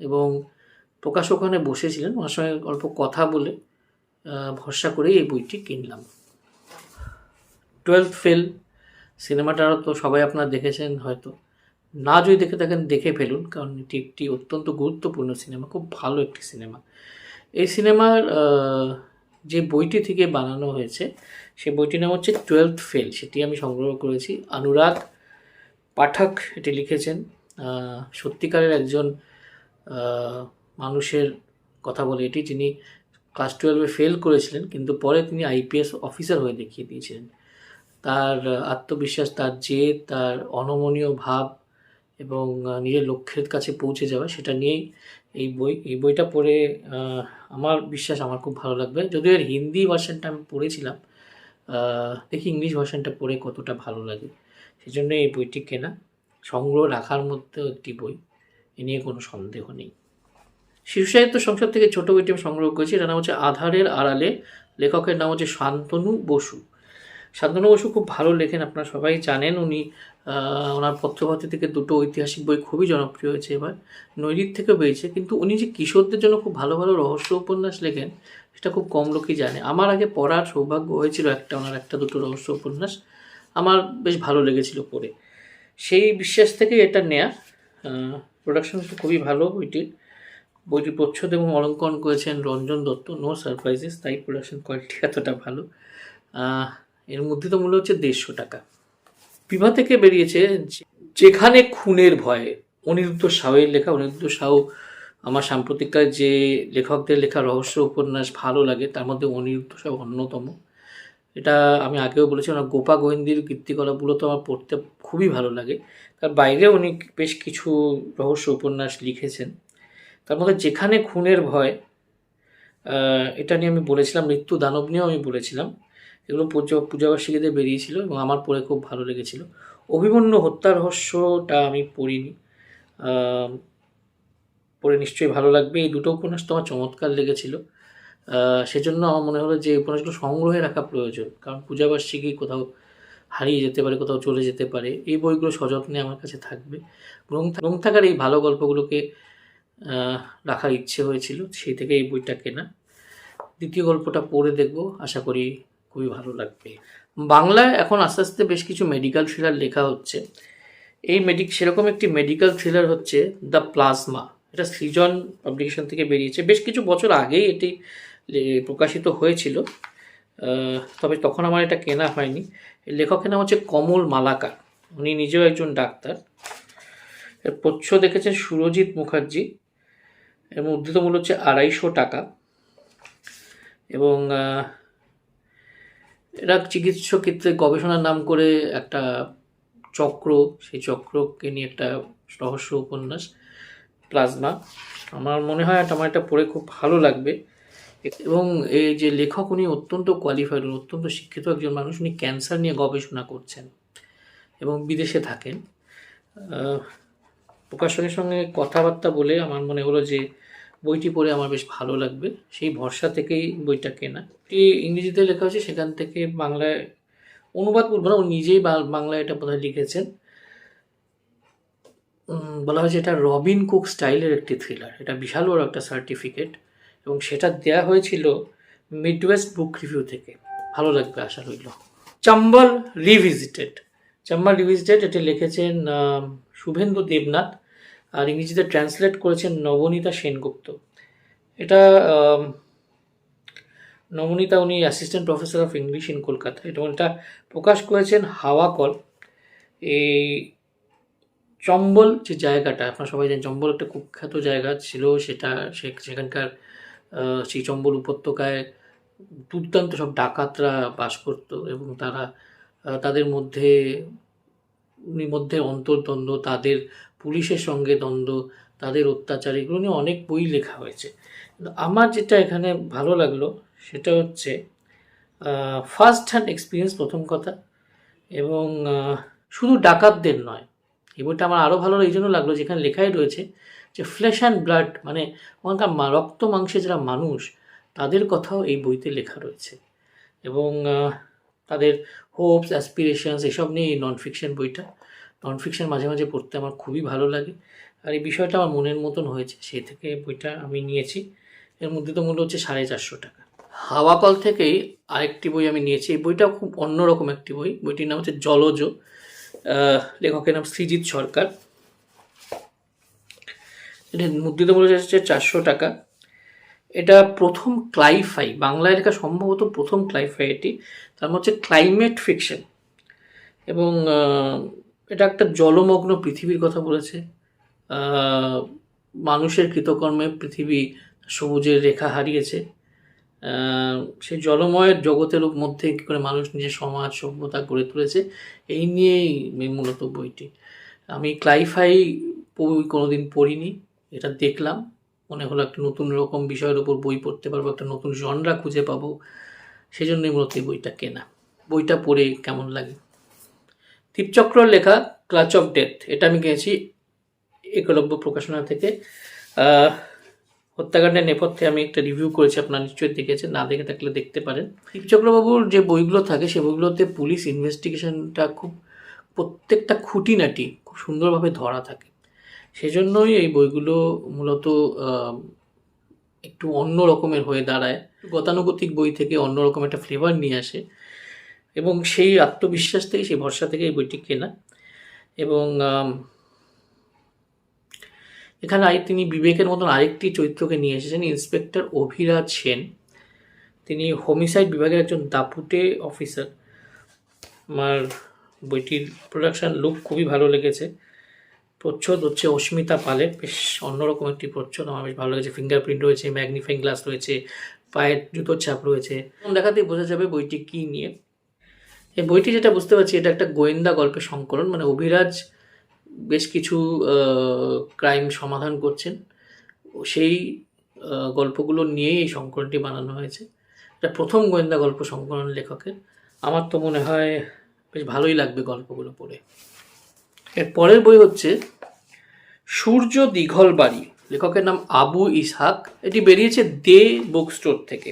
এবং প্রকাশক ওখানে বসেছিলেন, ওনার সঙ্গে অল্প কথা বলে ভরসা করেই এই বইটি কিনলাম। 12th ফেল সিনেমাটা তো সবাই আপনারা দেখেছেন হয়তো, না যদি দেখে থাকেন দেখে ফেলুন, কারণ এটি একটি অত্যন্ত গুরুত্বপূর্ণ সিনেমা, খুব ভালো একটি সিনেমা। এই সিনেমার যে বইটি থেকে বানানো হয়েছে সেই বইটির নাম হচ্ছে 12th ফেল, সেটি আমি সংগ্রহ করেছি। অনুরাগ পাঠক এটি লিখেছেন। সত্যিকারের একজন মানুষের কথা বলে এটি, যিনি ক্লাস 12-এ ফেল করেছিলেন, কিন্তু পরে তিনি IPS অফিসার হয়ে দেখিয়ে দিয়েছিলেন। তার আত্মবিশ্বাস, তার জেদ, তার অনমনীয় ভাব এবং নিজের লক্ষ্যের কাছে পৌঁছে যাওয়া, সেটা নিয়েই এই বইটা পড়ে আমার বিশ্বাস আমার খুব ভালো লাগবে। যদিও এর হিন্দি ভার্সানটা আমি পড়েছিলাম, দেখি ইংলিশ ভার্সানটা পড়ে কতটা ভালো লাগে। সেই জন্য এই বইটি কেনা, সংগ্রহ রাখার মধ্যেও একটি বই, এ নিয়ে কোনো সন্দেহ নেই। শিশু সাহিত্য সংসদ থেকে ছোটো বইটি আমি সংগ্রহ করেছি, এটার নাম হচ্ছে আধারের আড়ালে। লেখকের নাম হচ্ছে শান্তনু বসু। শান্তনু বসু খুব ভালো লেখেন, আপনারা সবাই জানেন। উনি ওনার পত্রপাতি থেকে দুটো ঐতিহাসিক বই খুবই জনপ্রিয় হয়েছে, এবার নৈরিত থেকেও বেরিয়েছে। কিন্তু উনি যে কিশোরদের জন্য খুব ভালো ভালো রহস্য উপন্যাস লেখেন সেটা খুব কম লোকই জানে। আমার আগে পড়ার সৌভাগ্য হয়েছিল ওনার একটা দুটো রহস্য উপন্যাস, আমার বেশ ভালো লেগেছিল পড়ে। সেই বিশ্বাস থেকে এটা নেয়া। প্রোডাকশন খুবই ভালো বইটির, বইটির প্রচ্ছদ এবং অলঙ্করণ করেছেন রঞ্জন দত্ত। নো সারপ্রাইজেস, তাই প্রোডাকশন কোয়ালিটি এতটা ভালো। এর মধ্যে তো মূল্য হচ্ছে 150 টাকা। বিভা থেকে বেরিয়েছে যেখানে খুনের ভয়ে, অনিরুদ্ধ সাউয়ের লেখা। অনিরুদ্ধ সাউ আমার সাম্প্রতিককাল যে লেখকদের লেখা রহস্য উপন্যাস ভালো লাগে তার মধ্যে অনিরুদ্ধ সাউ অন্যতম। এটা আমি আগেও বলেছি, ওনার গোপা গোয়েন্দির কীর্তিকলাপগুলো তো আমার পড়তে খুবই ভালো লাগে। তার বাইরেও উনি বেশ কিছু রহস্য উপন্যাস লিখেছেন। তার মধ্যে যেখানে খুনের ভয়, এটা নিয়ে আমি বলেছিলাম, মৃত্যু দানব নিয়েও আমি বলেছিলাম। এগুলো পূজাবার্ষিকীতে বেরিয়েছিল এবং আমার পড়ে খুব ভালো লেগেছিল। অভিমন্যু হত্যা রহস্যটা আমি পড়িনি, পড়ে নিশ্চয়ই ভালো লাগবে। এই দুটো উপন্যাস তো আমার চমৎকার লেগেছিল। সেজন্য আমার মনে হলো যে এই উপন্যাসগুলো সংগ্রহে রাখা প্রয়োজন, কারণ পূজাবার্ষিকী কোথাও হারিয়ে যেতে পারে, কোথাও চলে যেতে পারে। এই বইগুলো সযত্নে আমার কাছে থাকবে। গ্রন্থাগারে এই ভালো গল্পগুলোকে রাখার ইচ্ছে হয়েছিল, সেই থেকে এই বইটা কেনা। দ্বিতীয় গল্পটা পড়ে দেখব, আশা করি খুবই ভালো লাগবে। বাংলায় এখন আস্তে আস্তে বেশ কিছু মেডিকেল থ্রিলার লেখা হচ্ছে। সেরকম একটি মেডিকেল থ্রিলার হচ্ছে দ্য প্লাজমা। এটা সৃজন পাবলিকেশন থেকে বেরিয়েছে। বেশ কিছু বছর আগেই এটি প্রকাশিত হয়েছিল, তবে তখন আমার এটা কেনা হয়নি। লেখকের নাম হচ্ছে কমল মালাকার, উনি নিজেও একজন ডাক্তার। এর প্রচ্ছদ দেখেছেন সুরজিৎ মুখার্জি এবং উদ্ধৃত মূল্য হচ্ছে 250 টাকা। এবং এরা চিকিৎসক ক্ষেত্রে গবেষণার নাম করে একটা চক্র, সেই চক্রকে নিয়ে একটা রহস্য উপন্যাস প্লাজমা। আমার মনে হয় আমার এটা পড়ে খুব ভালো লাগবে। এবং এই যে লেখক, উনি অত্যন্ত কোয়ালিফাইড, অত্যন্ত শিক্ষিত একজন মানুষ। উনি ক্যান্সার নিয়ে গবেষণা করছেন এবং বিদেশে থাকেন। প্রকাশনের সঙ্গে কথাবার্তা বলে আমার মনে হলো যে বইটি পড়ে আমার বেশ ভালো লাগবে, সেই ভরসা থেকেই বইটা কেনা। এটি ইংরেজিতে লেখা হয়েছে, সেখান থেকে বাংলায় অনুবাদ করবো না, উনি নিজেই বাংলায় এটা বোধহয় লিখেছেন। বলা হয়েছে এটা রবিন কুক স্টাইলের একটি থ্রিলার। এটা বিশাল বড় একটা সার্টিফিকেট এবং সেটা দেয়া হয়েছিল মিডওয়েস্ট বুক রিভিউ থেকে। ভালো লাগবে আশা রইল। চম্বল রিভিজিটেড। এটি লিখেছেন শুভেন্দু দেবনাথ, আর ইংরেজিতে ট্রান্সলেট করেছেন নবনীতা সেনগুপ্ত। এটা নবনীতা, উনি assistant professor of English in Kolkata. এটা প্রকাশ করেছেন হাওয়া কল। এই চম্বল যে জায়গাটা, আপনারা সবাই জানেন চম্বল একটা কুখ্যাত জায়গা ছিল। সেখানকার সেই চম্বল উপত্যকায় দুর্দান্ত সব ডাকাতরা বাস করত এবং তাদের মধ্যে অন্তর্দ্বন্দ্ব, তাদের পুলিশের সঙ্গে দ্বন্দ্ব, তাদের অত্যাচার, এগুলো নিয়ে অনেক বই লেখা হয়েছে। কিন্তু আমার যেটা এখানে ভালো লাগলো সেটা হচ্ছে ফার্স্ট হ্যান্ড এক্সপিরিয়েন্স, প্রথম কথা। এবং শুধু ডাকাতদের নয়, এই বইটা আমার আরও ভালো এই জন্য লাগলো যেখানে লেখাই রয়েছে যে ফ্লেশ অ্যান্ড ব্লাড, মানে ওখানকার রক্ত মাংসে যারা মানুষ, তাদের কথাও এই বইতে লেখা রয়েছে। এবং তাদের হোপস, অ্যাসপিরেশনস, এসব নিয়ে এই নন ফিকশন বইটা। নন ফিকশন মাঝে মাঝে পড়তে আমার খুবই ভালো লাগে, আর এই বিষয়টা আমার মনের মতন হয়েছে, সেই থেকে বইটা আমি নিয়েছি। এর মধ্যে তো মূল্য হচ্ছে 450 টাকা। হাওয়াকল থেকেই আরেকটি বই আমি নিয়েছি। এই বইটা খুব অন্যরকম একটি বই। বইটির নাম হচ্ছে জলজ। লেখকের নাম সৃজিত সরকার। এটা মুদ্রিত মূল্য হচ্ছে 400 টাকা। এটা প্রথম ক্লাইফাই, বাংলায় লেখা সম্ভবত প্রথম ক্লাইফাই এটি। তার হচ্ছে ক্লাইমেট ফিকশন এবং এটা একটা জলমগ্ন পৃথিবীর কথা বলেছে। মানুষের কৃতকর্মে পৃথিবী সবুজের রেখা হারিয়েছে। সেই জলময়ের জগতের মধ্যে কী করে মানুষ নিজের সমাজ সভ্যতা গড়ে তুলেছে, এই নিয়েই মূলত বইটি। আমি ক্লাইফাই বই কোনোদিন পড়িনি, এটা দেখলাম, মনে হলো একটা নতুন রকম বিষয়ের উপর বই পড়তে পারবো, একটা নতুন জনরা খুঁজে পাবো, সেই জন্যই মূলত এই বইটা কেনা। বইটা পড়ে কেমন লাগে। দীপচক্রর লেখা ক্লাচ অফ ডেথ, এটা আমি কিনেছি একলব্য প্রকাশনা থেকে। হত্যাকাণ্ডের নেপথ্যে আমি একটা রিভিউ করেছি, আপনারা নিশ্চয়ই দেখেছেন, না দেখে থাকলে দেখতে পারেন। দীপচক্রবাবুর যে বইগুলো থাকে সে বইগুলোতে পুলিশ ইনভেস্টিগেশনটা প্রত্যেকটা খুঁটিনাটি খুব সুন্দরভাবে ধরা থাকে। সেজন্যই এই বইগুলো মূলত একটু অন্য রকমের হয়ে দাঁড়ায়, গতানুগতিক বই থেকে অন্যরকম একটা ফ্লেভার নিয়ে আসে এবং সেই আত্মবিশ্বাস থেকে, সেই ভরসা থেকে এই বইটি কেনা। এবং এখানে তিনি বিবেকের মতন আরেকটি চরিত্রকে নিয়ে এসেছেন, ইন্সপেক্টর অভিরাজ সেন। তিনি হোমিসাইড বিভাগের একজন দাপুটে অফিসার। আমার বইটির প্রোডাকশন লুক খুবই ভালো লেগেছে। প্রচ্ছদ হচ্ছে অস্মিতা পালের, বেশ অন্যরকম একটি প্রচ্ছদ, আমার বেশ ভালো লেগেছে। ফিঙ্গারপ্রিন্ট রয়েছে, ম্যাগনিফাইং গ্লাস রয়েছে, পায়ের জুতোর ছাপ রয়েছে। দেখাতেই বোঝা যাবে বইটি কী নিয়ে। এই বইটি যেটা বুঝতে পারছি, এটা একটা গোয়েন্দা গল্পের সংকলন, মানে অভিরাজ বেশ কিছু ক্রাইম সমাধান করছেন, সেই গল্পগুলো নিয়েই এই সংকলনটি বানানো হয়েছে। এটা প্রথম গোয়েন্দা গল্প সংকলন লেখকের। আমার তো মনে হয় বেশ ভালোই লাগবে গল্পগুলো পড়ে। এর পরের বই হচ্ছে সূর্য দীঘল বাড়ি, লেখকের নাম আবু ইসহাক। এটি বেরিয়েছে দে বুক স্টোর থেকে।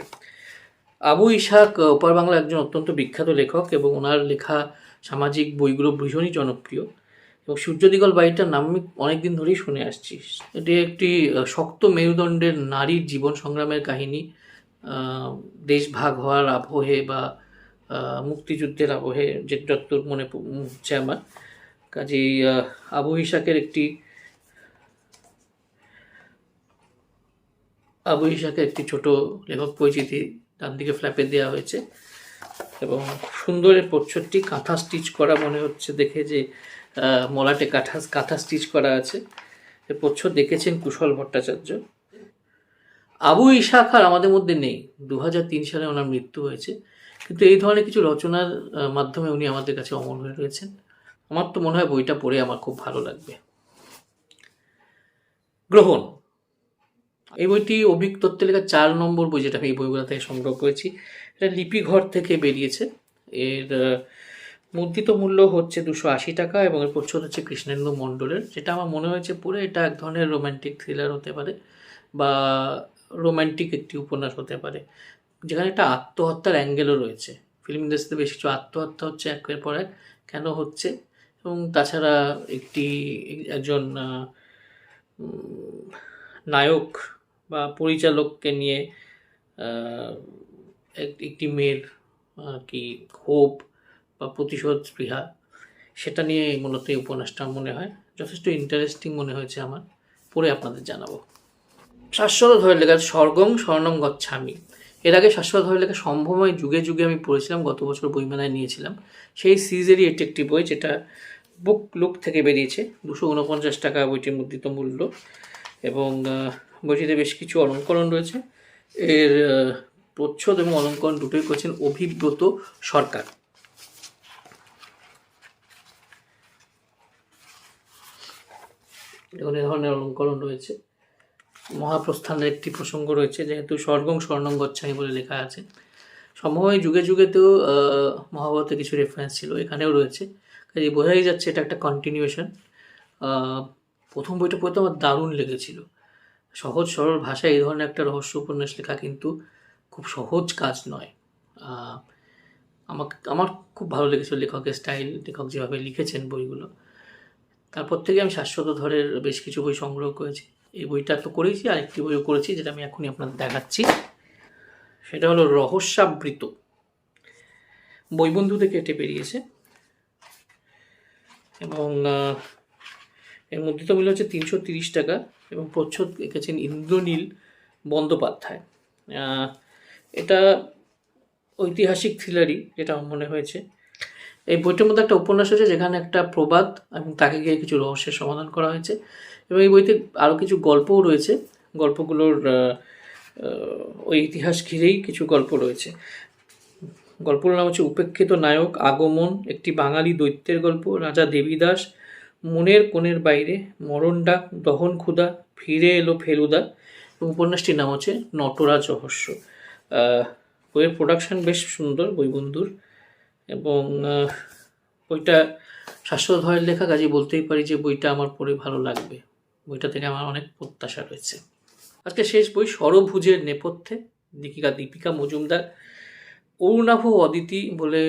আবু ইসহাক ওপার বাংলা একজন অত্যন্ত বিখ্যাত লেখক এবং ওনার লেখা সামাজিক বইগুলো ভীষণই জনপ্রিয়। এবং সূর্য দীঘল বাড়িটার নাম আমি অনেকদিন ধরেই শুনে আসছি। এটি একটি শক্ত মেরুদণ্ডের নারীর জীবন সংগ্রামের কাহিনী, দেশ ভাগ হওয়ার আবহে বা মুক্তিযুদ্ধের আবহে, যে যতদূর মনে হচ্ছে আমার। কাজেই আবু ইসহাকের একটি ছোট লেখক পরিচিতি ডান দিকে ফ্ল্যাপে দেওয়া হয়েছে এবং সুন্দরের প্রচ্ছদটি কাঁথা স্টিচ করা মনে হচ্ছে দেখে, যে মলাটে কাঁথা স্টিচ করা আছে। এর প্রচ্ছদ দেখেছেন কুশল ভট্টাচার্য। আবু ইসহাক আর আমাদের মধ্যে নেই, 2003 সালে ওনার মৃত্যু হয়েছে, কিন্তু এই ধরনের কিছু রচনার মাধ্যমে উনি আমাদের কাছে অমর হয়ে রয়েছেন। আমার তো মনে হয় বইটা পড়ে আমার খুব ভালো লাগবে। গ্রহণ, এই বইটি অভিক তত্ত্বের লেখা 4 নম্বর বই, যেটা আমি এই বইগুলো থেকে সংগ্রহ করেছি। এটা লিপিঘর থেকে বেরিয়েছে। এর মুদ্রিত মূল্য হচ্ছে 280 টাকা এবং এর প্রচ্ছদ হচ্ছে কৃষ্ণেন্দু মণ্ডলের। যেটা আমার মনে হয়েছে পড়ে এটা এক ধরনের রোম্যান্টিক থ্রিলার হতে পারে বা রোম্যান্টিক একটি উপন্যাস হতে পারে, যেখানে একটা আত্মহত্যার অ্যাঙ্গেলও রয়েছে। ফিল্ম ইন্ডাস্ট্রিতে বেশ কিছু আত্মহত্যা হচ্ছে একের পর এক, কেন হচ্ছে, এবং তাছাড়া একজন নায়ক বা পরিচালককে নিয়ে একটি মেয়ের কি ক্ষোভ বা প্রতিশোধ স্পৃহা, সেটা নিয়ে মূলত এই উপন্যাসটা মনে হয় যথেষ্ট ইন্টারেস্টিং মনে হয়েছে আমার। পড়ে আপনাদের জানাবো। শাশ্বত ধরের লেখা স্বর্গং স্বর্ণম গচ্ছামি। এর আগে শাশ্বত ধরের লেখা সম্ভবময় যুগে যুগে আমি পড়েছিলাম, গত বছর বইমেলায় নিয়েছিলাম। সেই সিরিজেরই এটি একটি বই, যেটা বুক লুক থেকে বেরিয়েছে। 249 টাকা বইটির মুদ্রিত মূল্য এবং বইটিতে বেশ কিছু অলঙ্করণ রয়েছে। এর প্রচ্ছদ এবং অলঙ্করণ দুটোই করেছেন অভিব্রত সরকার। এখন এ ধরনের অলঙ্করণ রয়েছে। মহাপ্রস্থানের একটি প্রসঙ্গ রয়েছে, যেহেতু স্বর্গং স্বর্ণং গচ্ছামি বলে লেখা আছে। সম্ভবত যুগে যুগেতেও মহাভারতে কিছু রেফারেন্স ছিল, এখানেও রয়েছে। কাজে বোঝাই যাচ্ছে এটা একটা কন্টিনিউয়েশন। প্রথম বইটা পড়তে আমার দারুণ লেগেছিল। সহজ সরল ভাষায় এই ধরনের একটা রহস্য উপন্যাস লেখা কিন্তু খুব সহজ কাজ নয়। আমার খুব ভালো লেগেছিল লেখকের স্টাইল, লেখক যেভাবে লিখেছেন বইগুলো। তারপর থেকে আমি শাশ্বত ধরের বেশ কিছু বই সংগ্রহ করেছি। এই বইটা তো করেছি, আরেকটি বইও করেছি, যেটা আমি এখনই আপনাদের দেখাচ্ছি। সেটা হলো রহস্যাবৃত, বইবন্ধু থেকে এটি বেরিয়েছে এবং এর মুদ্রিত মূল্য হচ্ছে 330 টাকা এবং প্রচ্ছদ এঁকেছেন ইন্দ্রনীল বন্দ্যোপাধ্যায়। এটা ঐতিহাসিক থ্রিলারই, যেটা আমার মনে হয়েছে। এই বইটির মধ্যে একটা উপন্যাস আছে যেখানে একটা প্রবাদ এবং তাকে গিয়ে কিছু রহস্যের সমাধান করা হয়েছে এবং এই বইতে আরও কিছু গল্পও রয়েছে। গল্পগুলোর ওই ইতিহাস ঘিরেই কিছু গল্প রয়েছে। গল্পগুলোর নাম হচ্ছে উপেক্ষিত নায়ক, আগমন, একটি বাঙালি দৈত্যের গল্প, রাজা দেবীদাস, মনের কোণের বাইরে, মরণ ডাক, দহন ক্ষুধা, ফিরে এলো ফেলুদা এবং উপন্যাসটির নাম হচ্ছে নটরাজ রহস্য। বইয়ের প্রোডাকশান বেশ সুন্দর বইবন্ধুর এবং বইটা শাশ্বত ধরের লেখা, কাজে বলতেই পারি যে বইটা আমার পড়ে ভালো লাগবে। বইটা থেকে আমার অনেক প্রত্যাশা রয়েছে। আজকে শেষ বই ষড়ভুজের নেপথ্যে, লেখিকা দীপিকা মজুমদার। অরুণাভ অদিতি বলে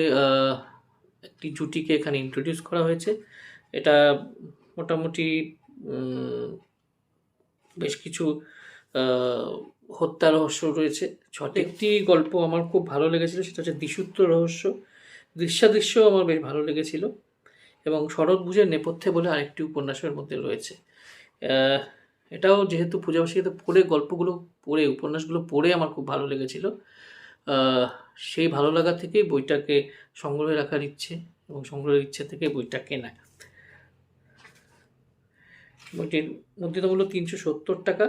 একটি জুটিকে এখানে ইন্ট্রোডিউস করা হয়েছে। এটা মোটামুটি বেশ কিছু হত্যা রহস্য রয়েছে। একটি গল্প আমার খুব ভালো লেগেছিল, সেটা হচ্ছে দ্বিসূত্র রহস্য। দৃশ্যাদৃশ্য আমার বেশ ভালো লেগেছিল এবং ষড়ভুজের নেপথ্যে বলে আরেকটি উপন্যাসের মধ্যে রয়েছে। এটাও যেহেতু পূজাবার্ষিকীতে পড়ে গল্পগুলো পড়ে উপন্যাসগুলো পড়ে আমার খুব ভালো লেগেছিল, সেই ভালো লাগা থেকেই বইটাকে সংগ্রহে রাখার ইচ্ছে এবং সংগ্রহের ইচ্ছে থেকে বইটা কেনা। বইটির মুদ্রিত মূল্য 370 টাকা।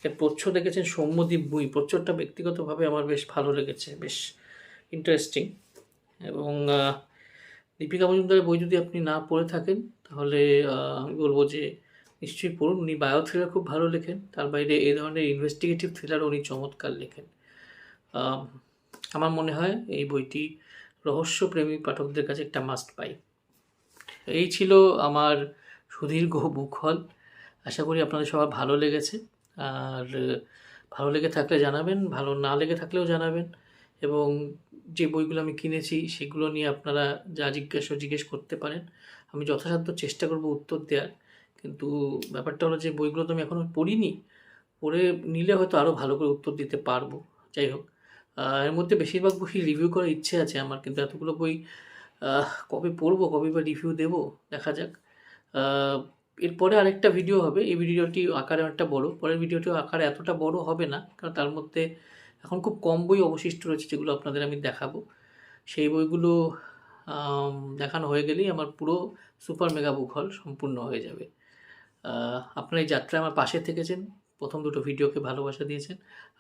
এর প্রচ্ছদ দেখেছেন সৌম্যদীপ বই। প্রচ্ছদটা ব্যক্তিগতভাবে আমার বেশ ভালো লেগেছে, বেশ ইন্টারেস্টিং। এবং দীপিকা মজুমদারের বই যদি আপনি না পড়ে থাকেন তাহলে আমি বলবো যে নিশ্চয়ই পড়ুন। উনি বায়ো থ্রিলার খুব ভালো লেখেন, তার বাইরে এই ধরনের ইনভেস্টিগেটিভ থ্রিলারও উনি চমৎকার লেখেন। আমার মনে হয় এই বইটি রহস্যপ্রেমী পাঠকদের কাছে একটা মাস্ট বাই। এই ছিল আমার সুদীর্ঘ বুক হল। আশা করি আপনাদের সবার ভালো লেগেছে। আর ভালো লেগে থাকলে জানাবেন, ভালো না লেগে থাকলেও জানাবেন। এবং যে বইগুলো আমি কিনেছি সেগুলো নিয়ে আপনারা যা জিজ্ঞেস করতে পারেন, আমি যথাসাধ্য চেষ্টা করব উত্তর দেওয়ার। কিন্তু ব্যাপারটা হলো যে বইগুলো তো আমি এখনও পড়িনি, পড়ে নিলে হয়তো আরও ভালো করে উত্তর দিতে পারবো। যাই হোক, এর মধ্যে বেশিরভাগ বই রিভিউ করার ইচ্ছে আছে আমার, কিন্তু এতগুলো বই কবে পড়বো, কবে বা রিভিউ দেবো, দেখা যাক। এরপরে আরেকটা ভিডিও হবে। এই ভিডিওটি আকারে অনেকটা বড়, পরের ভিডিওটিও আকারে এতটা বড় হবে না, কারণ তার মধ্যে এখন খুব কম বই অবশিষ্ট রয়েছে যেগুলো আপনাদের আমি দেখাবো। সেই বইগুলো দেখানো হয়ে গেলেই আমার পুরো সুপার মেগা বুক হল সম্পূর্ণ হয়ে যাবে। আপনারা এই যাত্রায় আমার পাশে থেকেছেন, প্রথম দুটো ভিডিওকে ভালোবাসা দিয়েছেন,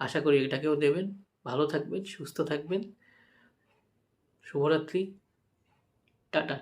আশা করি এটাকেও দেবেন। ভালো থাকবেন, সুস্থ থাকবেন। শুভরাত্রি, টাটা।